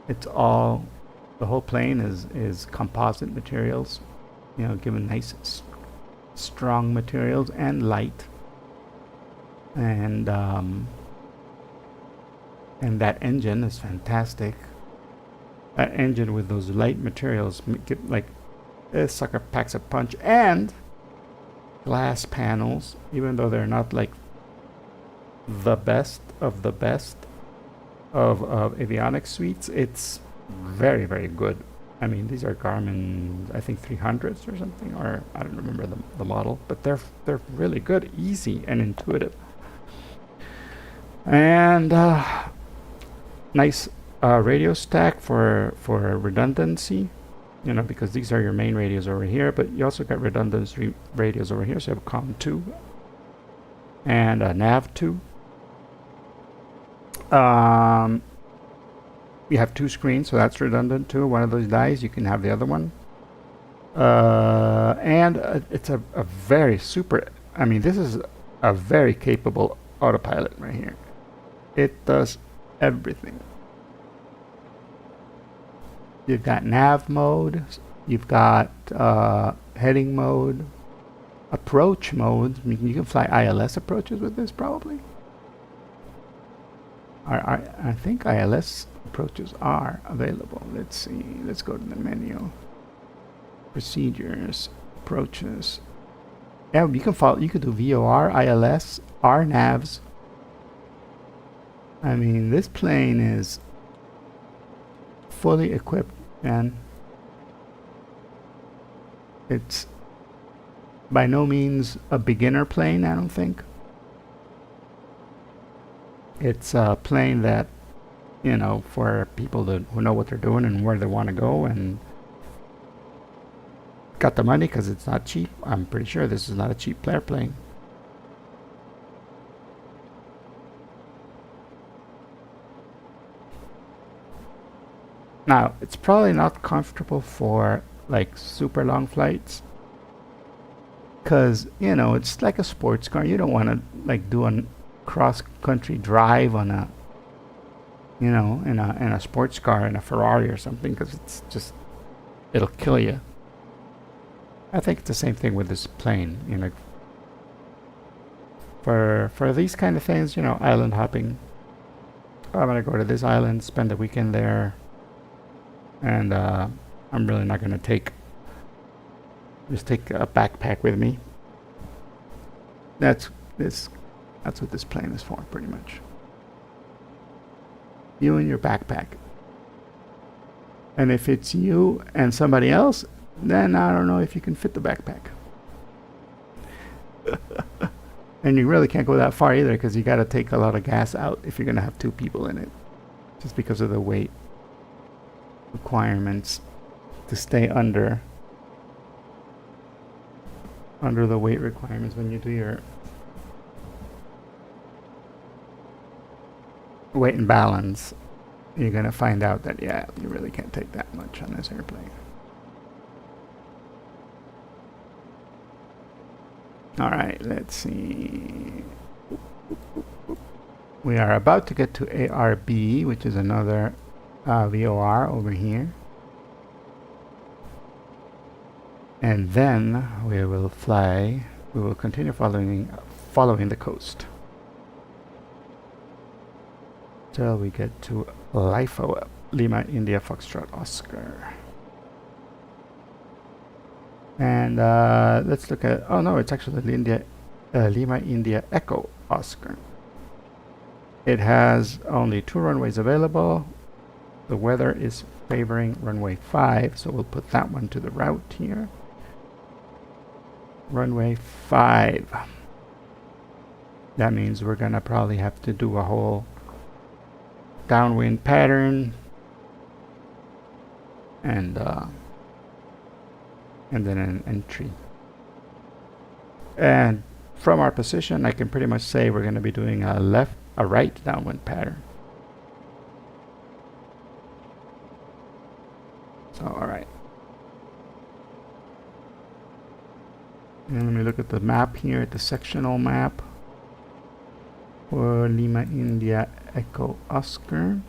It's all, the whole plane is composite materials, you know, given nice strong materials and light. And that engine is fantastic. That engine with those light materials, like, this sucker packs a punch. And glass panels, even though they're not like the best of avionics suites, it's very, very good. I mean, these are Garmin, I think 300s or something, or I don't remember the model, but they're really good, easy and intuitive. And nice radio stack for redundancy, you know, because these are your main radios over here, but you also got redundancy radios over here. So you have a COM2 and a NAV2. You have two screens, so that's redundant too. One of those dies, you can have the other one. And it's a very super, I mean, this is a very capable autopilot right here. It does everything. You've got nav mode, You've got heading mode, approach mode. I mean, you can fly ILS approaches with this probably. I think ILS approaches are available. Let's see. Let's go to the menu. Procedures, approaches. Yeah, you can follow. You could do VOR, ILS, RNAVs. I mean, this plane is fully equipped, man. It's by no means a beginner plane, I don't think. It's a plane that, you know, for people who know what they're doing and where they want to go and got the money, because it's not cheap. I'm pretty sure this is not a cheap airplane. Now, it's probably not comfortable for like super long flights, because, you know, it's like a sports car. You don't want to like do a cross-country drive on a, you know, in a sports car, in a Ferrari or something, because it's just, it'll kill you. I think it's the same thing with this plane, you know. For these kind of things, you know, island hopping. I'm gonna go to this island, spend the weekend there, and I'm really not gonna take a backpack with me. That's what this plane is for, pretty much. You and your backpack. And if it's you and somebody else, then I don't know if you can fit the backpack. And you really can't go that far either, because you got to take a lot of gas out if you're going to have two people in it, just because of the weight requirements to stay under the weight requirements when you do your weight and balance. You're going to find out that, yeah, you really can't take that much on this airplane. Alright, let's see. We are about to get to ARB, which is another VOR over here. And then we will continue following the coast till we get to LIFO, Lima India Foxtrot Oscar. And let's look at, oh no, it's actually Lima India Echo Oscar. It has only 2 runways available. The weather is favoring runway 5, so we'll put that one to the route here. Runway 5. That means we're gonna probably have to do a whole downwind pattern and then an entry. And from our position, I can pretty much say we're going to be doing a right downwind pattern. So, alright. And let me look at the map here, at the sectional map for Lima India Echo Oscar.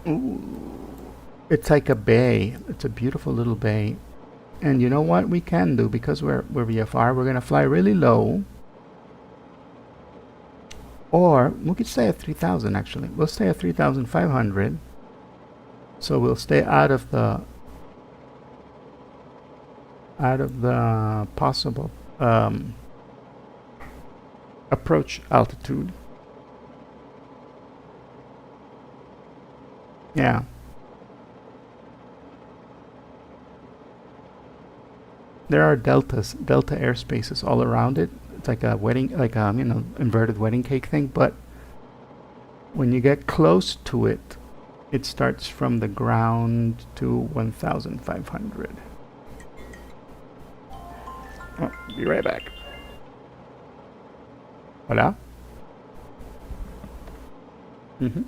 Ooh. It's like a bay. It's a beautiful little bay. And you know what we can do, because we're VFR, we're going to fly really low. Or we could stay at 3,000 actually. We'll stay at 3,500. So we'll stay out of the possible approach altitude. Yeah. There are delta airspaces all around it. It's like a wedding, like a, you know, inverted wedding cake thing. But when you get close to it, it starts from the ground to 1,500. Oh, be right back. Hola. Mm-hmm.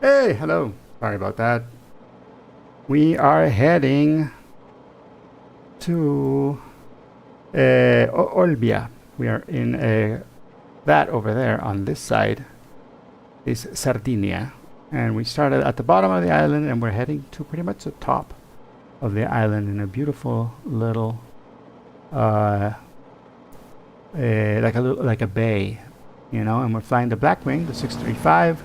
Hey, hello. Sorry about that. We are heading to Olbia. We are in that over there on this side is Sardinia. And we started at the bottom of the island and we're heading to pretty much the top of the island in a beautiful little like a bay, you know, and we're flying the Blackwing, the 635.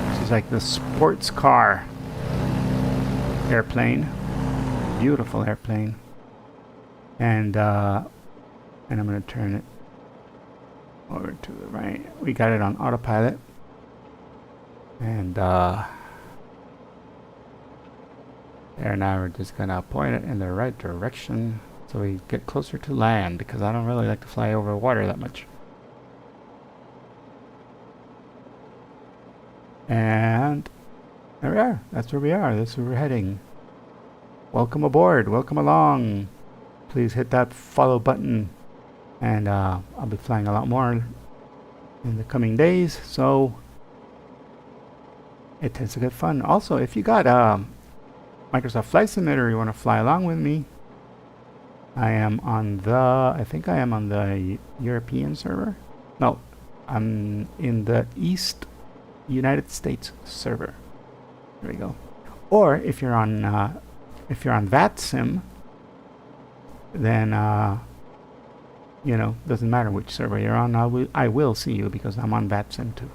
This is like the sports car airplane. Beautiful airplane. And I'm gonna turn it over to the right. We got it on autopilot. And there, now we're just gonna point it in the right direction so we get closer to land, because I don't really like to fly over water that much. And there we are. That's where we are. That's where we're heading. Welcome aboard. Welcome along. Please hit that follow button, and I'll be flying a lot more in the coming days, so it tends to get fun. Also, if you got Microsoft Flight Simulator, you want to fly along with me, I think I am on the European server. No, I'm in the East United States server. There we go. Or if you're on VATSIM, then you know, doesn't matter which server you're on. I will see you because I'm on VATSIM too.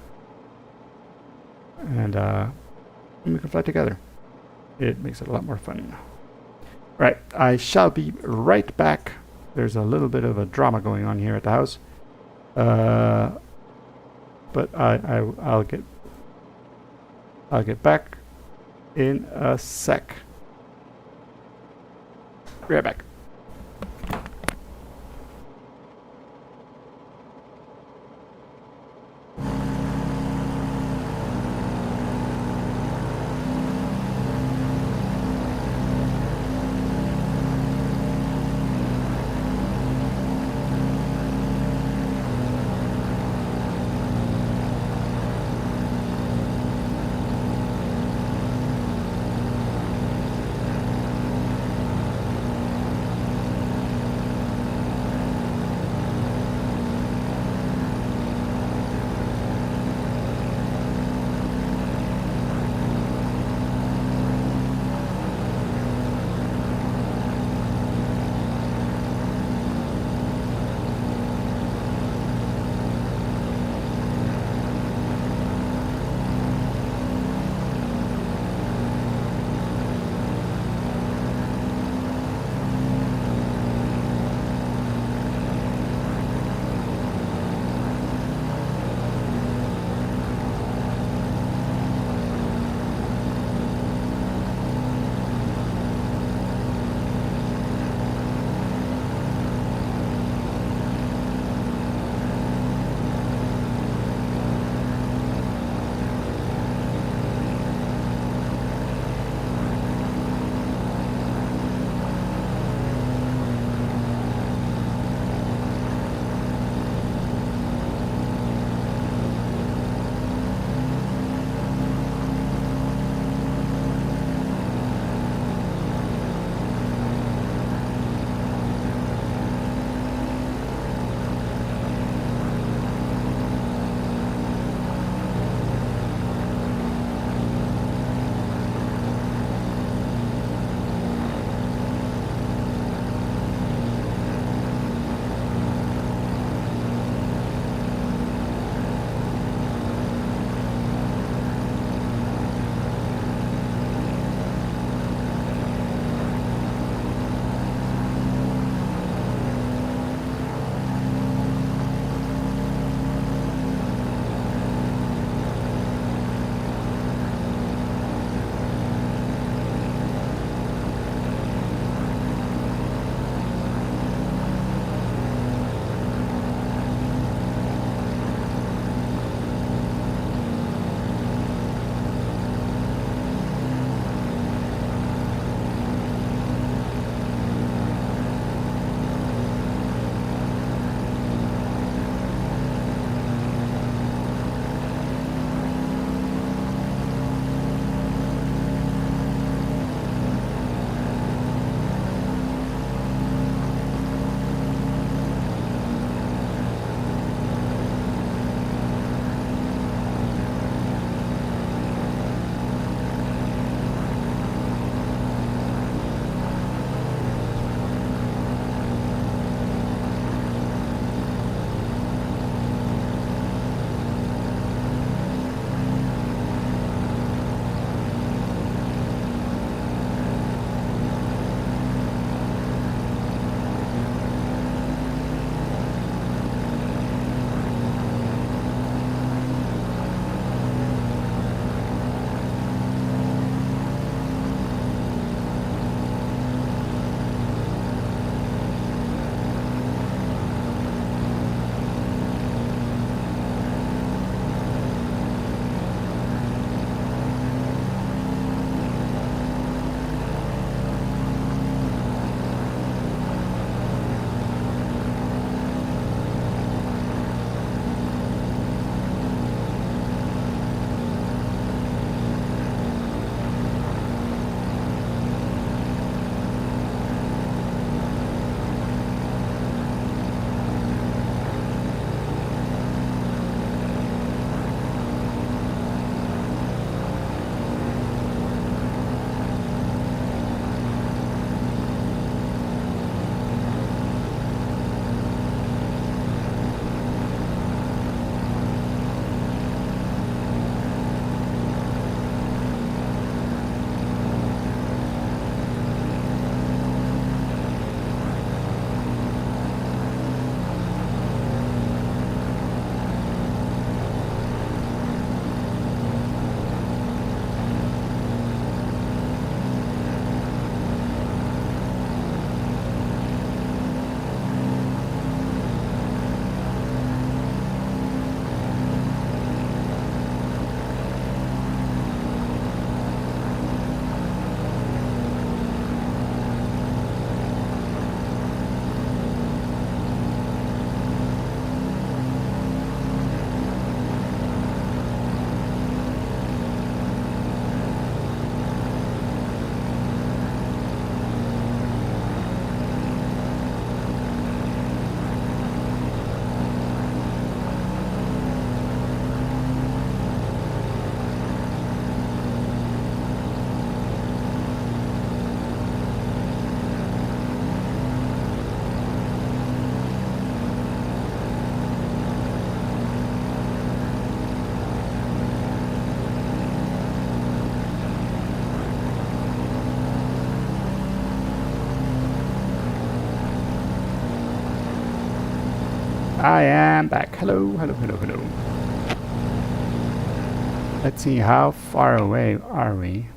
And we can fly together. It makes it a lot more fun. Right, I shall be right back. There's a little bit of a drama going on here at the house. But I'll get back in a sec. Be right back. I am back. Hello, hello, hello, hello. Let's see, how far away are we?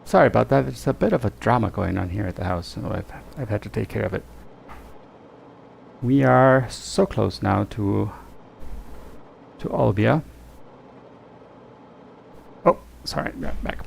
Sorry about that. There's a bit of a drama going on here at the house, so I've had to take care of it. We are so close now to Olbia. Oh, sorry, back.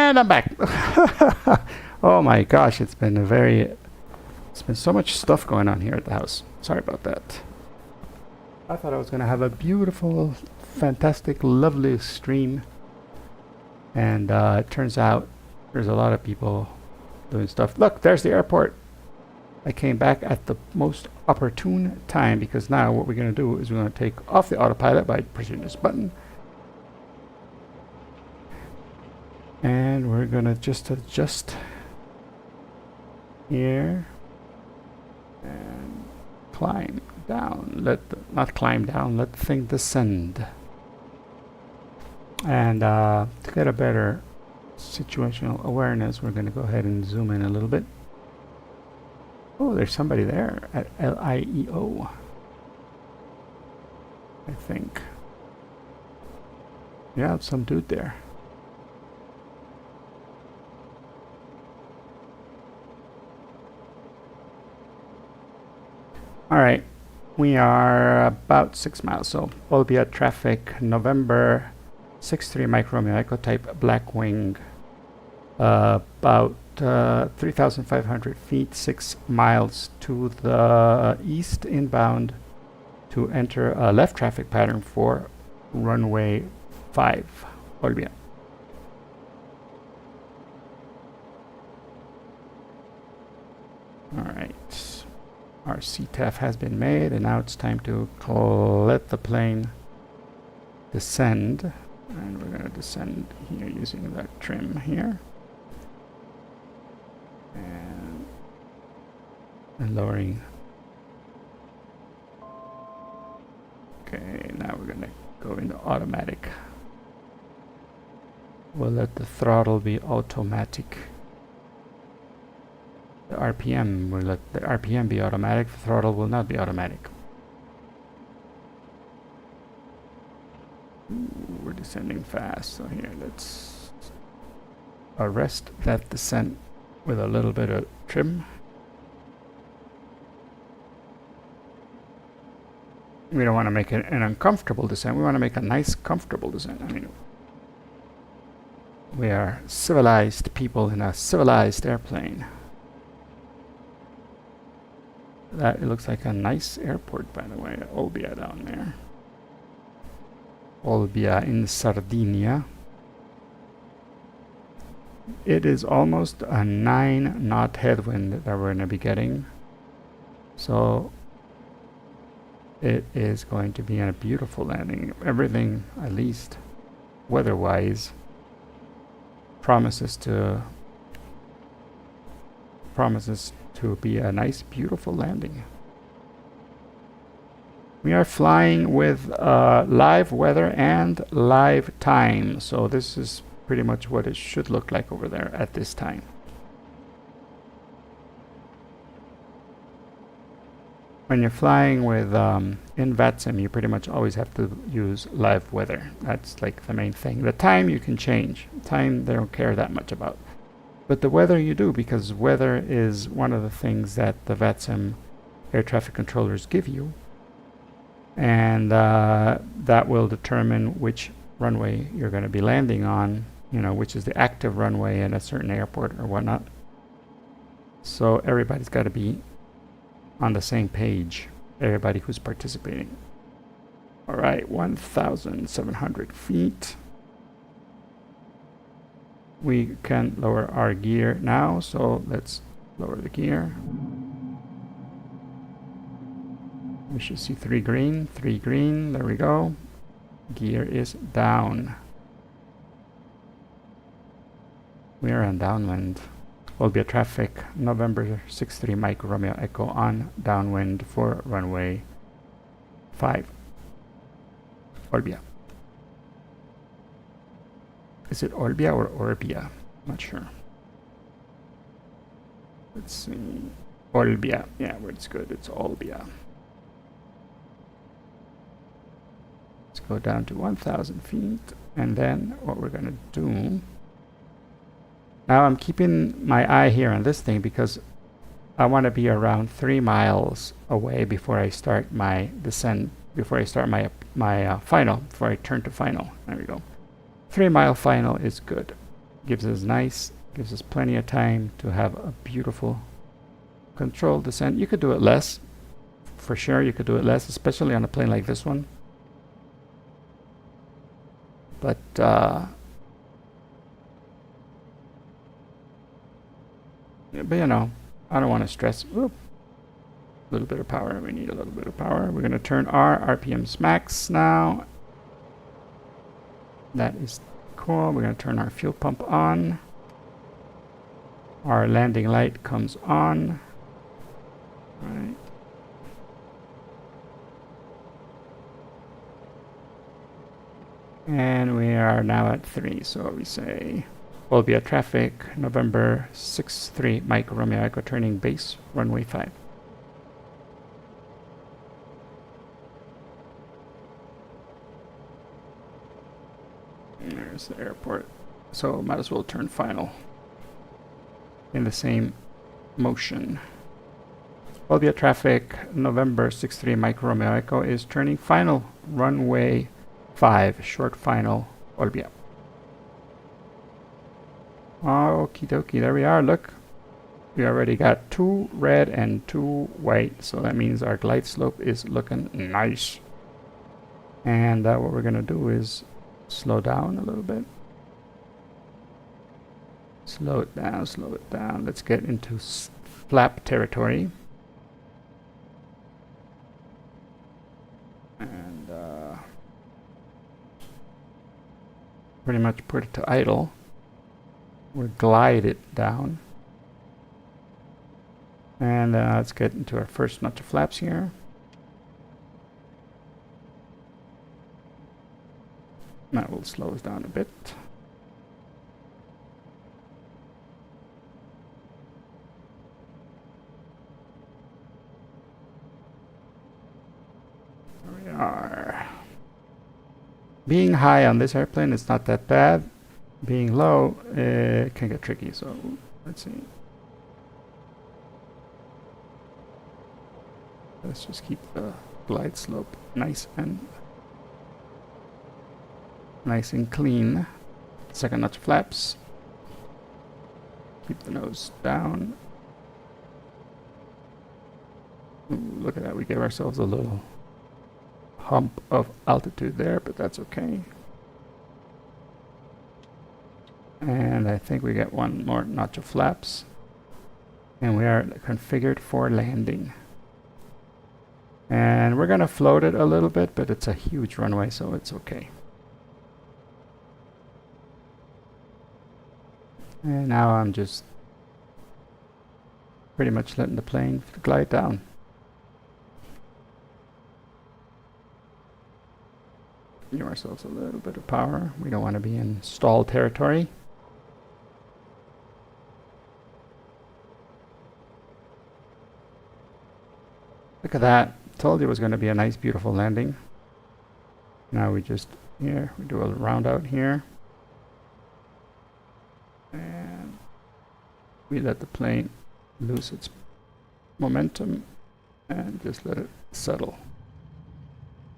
And I'm back. Oh my gosh, it's been so much stuff going on here at the house. Sorry about that. I thought I was going to have a beautiful, fantastic, lovely stream. And it turns out there's a lot of people doing stuff. Look, there's the airport. I came back at the most opportune time because now what we're going to do is we're going to take off the autopilot by pushing this button. And we're going to just adjust here and climb down. Not climb down, let the thing descend. And to get a better situational awareness, we're going to go ahead and zoom in a little bit. Oh, there's somebody there at LIEO, I think. Yeah, some dude there. All right, we are about 6 miles, so Olbia traffic, November 63 Mike Romeo Echo type Blackwing, about 3,500 feet, 6 miles to the east inbound to enter a left traffic pattern for runway 5, Olbia. All right. Our CTAF has been made, and now it's time to let the plane descend. And we're going to descend here using that trim here. And lowering. Okay, now we're going to go into automatic. We'll let the throttle be automatic. The RPM, we'll let the RPM be automatic, the throttle will not be automatic. Ooh, we're descending fast, so here, let's arrest that descent with a little bit of trim. We don't want to make it an uncomfortable descent, we want to make a nice, comfortable descent. I mean, we are civilized people in a civilized airplane. That looks like a nice airport, by the way, Olbia down there. Olbia in Sardinia. It is almost a 9-knot headwind that we're going to be getting. So it is going to be a beautiful landing. Everything, at least weather-wise, promises to be a nice, beautiful landing. We are flying with live weather and live time, so this is pretty much what it should look like over there at this time. When you're flying with in VATSIM, you pretty much always have to use live weather. That's like the main thing. The time you can change. Time they don't care that much about. But the weather you do, because weather is one of the things that the VATSIM air traffic controllers give you. And that will determine which runway you're going to be landing on, you know, which is the active runway in a certain airport or whatnot. So everybody's got to be on the same page, everybody who's participating. All right, 1,700 feet. We can lower our gear now, so let's lower the gear. We should see 3 green, there we go. Gear is down. We are on downwind. Olbia traffic, November 63 Mike Romeo Echo on downwind for runway 5. Olbia. Is it Olbia or Orbia? Not sure. Let's see. Olbia. Yeah, well, it's good. It's Olbia. Let's go down to 1,000 feet. And then what we're going to do... Now I'm keeping my eye here on this thing because I want to be around 3 miles away before I start my descent, before I start my final, before I turn to final. There we go. 3 mile final is good. Gives us plenty of time to have a beautiful controlled descent. You could do it less, for sure. You could do it less, especially on a plane like this one. But you know, I don't want to stress. Oop. A little bit of power. We need a little bit of power. We're going to turn our RPMs max now. That is cool. We're going to turn our fuel pump on. Our landing light comes on. All right. And we are now at 3. So we say Olbia traffic, November 6-3, Mike Romeo Echo turning base, runway 5. There's the airport. So might as well turn final in the same motion. Olbia traffic, November 6-3, Mike Romeo Echo is turning final, runway 5, short final, Olbia. Okie dokie, there we are, look. We already got 2 red and 2 white, so that means our glide slope is looking nice. And what we're gonna do is slow down a little bit. Slow it down, slow it down. Let's get into flap territory. And pretty much put it to idle. We'll glide it down. And let's get into our first notch of flaps here. That will slow us down a bit. There we are. Being high on this airplane is not that bad. Being low can get tricky, so let's see. Let's just keep the glide slope nice and clean. Second notch flaps. Keep the nose down. Ooh, look at that, we gave ourselves a little hump of altitude there, but that's okay. And I think we get one more notch of flaps. And we are configured for landing. And we're gonna float it a little bit, but it's a huge runway, so it's okay. And now I'm just pretty much letting the plane glide down. Give ourselves a little bit of power. We don't want to be in stall territory. Look at that. Told you it was going to be a nice, beautiful landing. Now we just, here, we do a round out here. And we let the plane lose its momentum and just let it settle.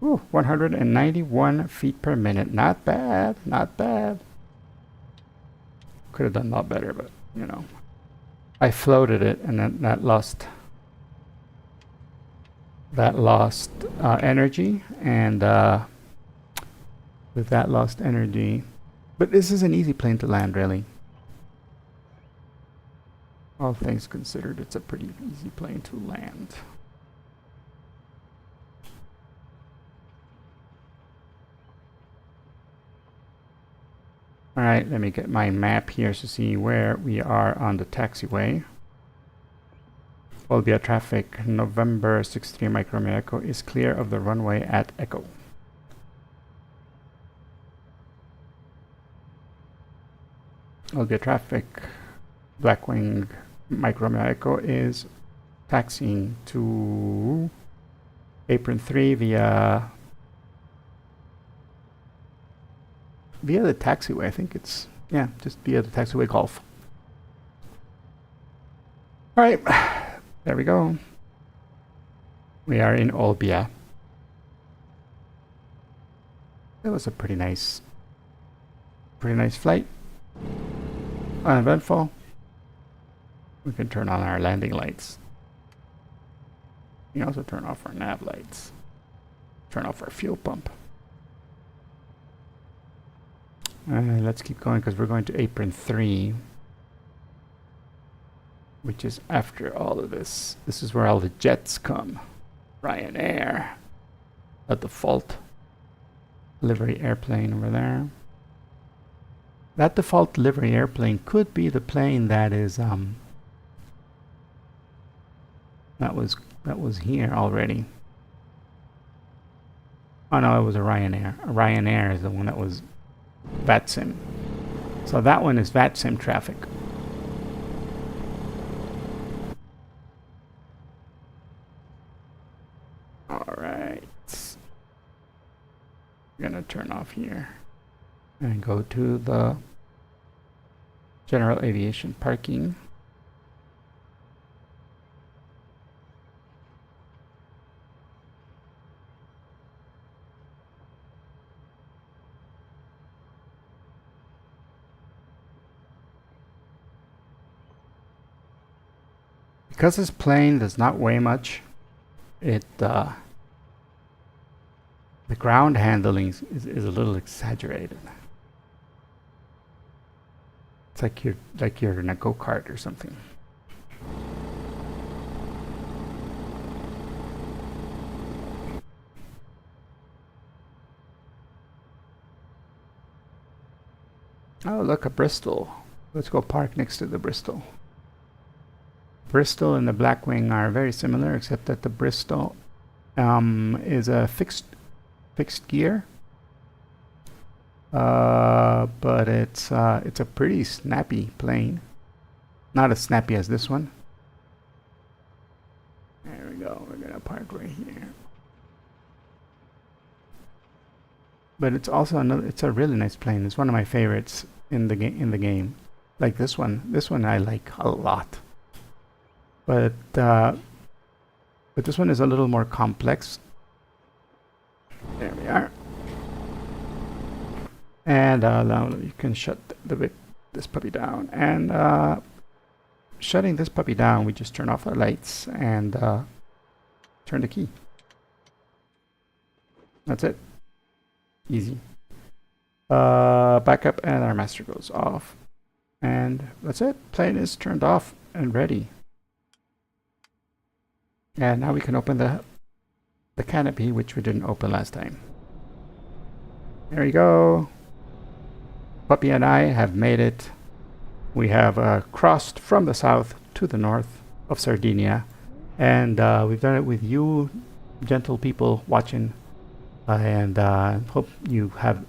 Ooh, 191 feet per minute. Not bad, not bad. Could have done a lot better, but you know. I floated it and then that lost energy, and with that lost energy, but this is an easy plane to land, really. All things considered, it's a pretty easy plane to land. All right, let me get my map here to see where we are on the taxiway. Olbia traffic, November 6-3, Mike Romeo Echo is clear of the runway at Echo. Olbia traffic, Blackwing, Mike Romeo Echo is taxiing to apron 3 via the taxiway. I think it's, yeah, just via the taxiway Golf. All right. There we go. We are in Olbia. That was a pretty nice flight. Uneventful. We can turn on our landing lights. We can also turn off our nav lights. Turn off our fuel pump. Let's keep going because we're going to apron 3, which is after all of this. This is where all the jets come. Ryanair, a default livery airplane over there. That default livery airplane could be the plane that is that was here already. Oh no, it was a Ryanair. A Ryanair is the one that was VATSIM. So that one is VATSIM traffic. Alright. We're gonna turn off here and go to the general aviation parking. Because this plane does not weigh much, the ground handling is a little exaggerated. It's like you're in a go-kart or something. Oh, look, a Bristol. Let's go park next to the Bristol. Bristol and the Blackwing are very similar, except that the Bristol is a fixed gear, but it's a pretty snappy plane. Not as snappy as this one. There we go. We're gonna park right here. But it's also it's a really nice plane. It's one of my favorites in the game. Like this one. This one I like a lot. But this one is a little more complex. There we are. And now you can shut this puppy down. And shutting this puppy down, we just turn off our lights and turn the key. That's it. Easy. Back up and our master goes off. And that's it. Plane is turned off and ready. And now we can open the canopy, which we didn't open last time. There you go. Puppy and I have made it. We have crossed from the south to the north of Sardinia. And we've done it with you, gentle people watching. And hope you have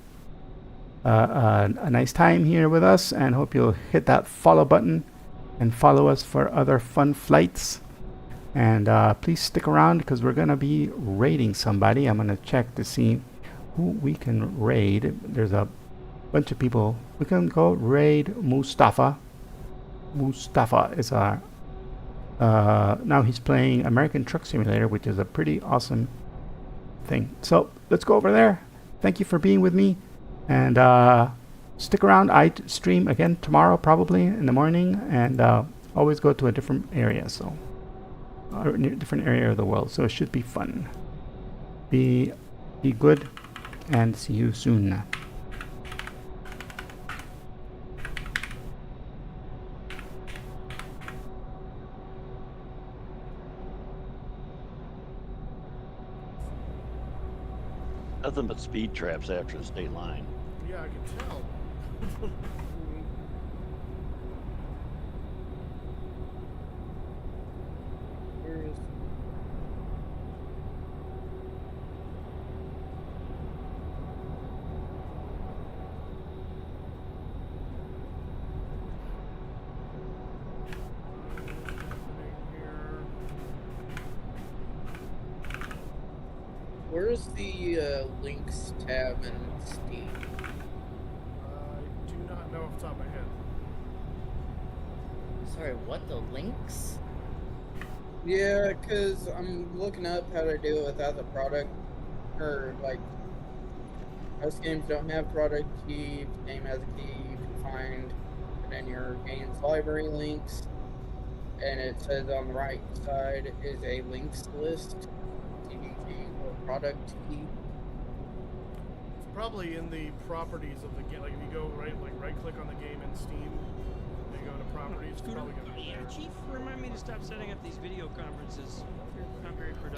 a nice time here with us. And hope you'll hit that follow button and follow us for other fun flights. And please stick around because we're going to be raiding somebody. I'm going to check to see who we can raid. There's a bunch of people. We can go raid Mustafa. Mustafa is our... now he's playing American Truck Simulator, which is a pretty awesome thing. So let's go over there. Thank you for being with me. And stick around. I stream again tomorrow, probably in the morning. And always go to a different area. So... a different area of the world, so it should be fun. Be good, and see you soon. Nothing but speed traps after the state line. Yeah, I can tell. Where's the links tab in Steam? I do not know off the top of my head. Sorry, what? The links? Yeah, because I'm looking up how to do it without the product. Or, like, most games don't have product key. If the game has a key, you can find in your game's library links, and it says on the right side is a links list, TDG, or product key. It's probably in the properties of the game. Like if you go right click on the game in Steam, and you go to properties, it's probably gonna be there. Chief, remind me to stop setting up these video conferences. You're not very productive.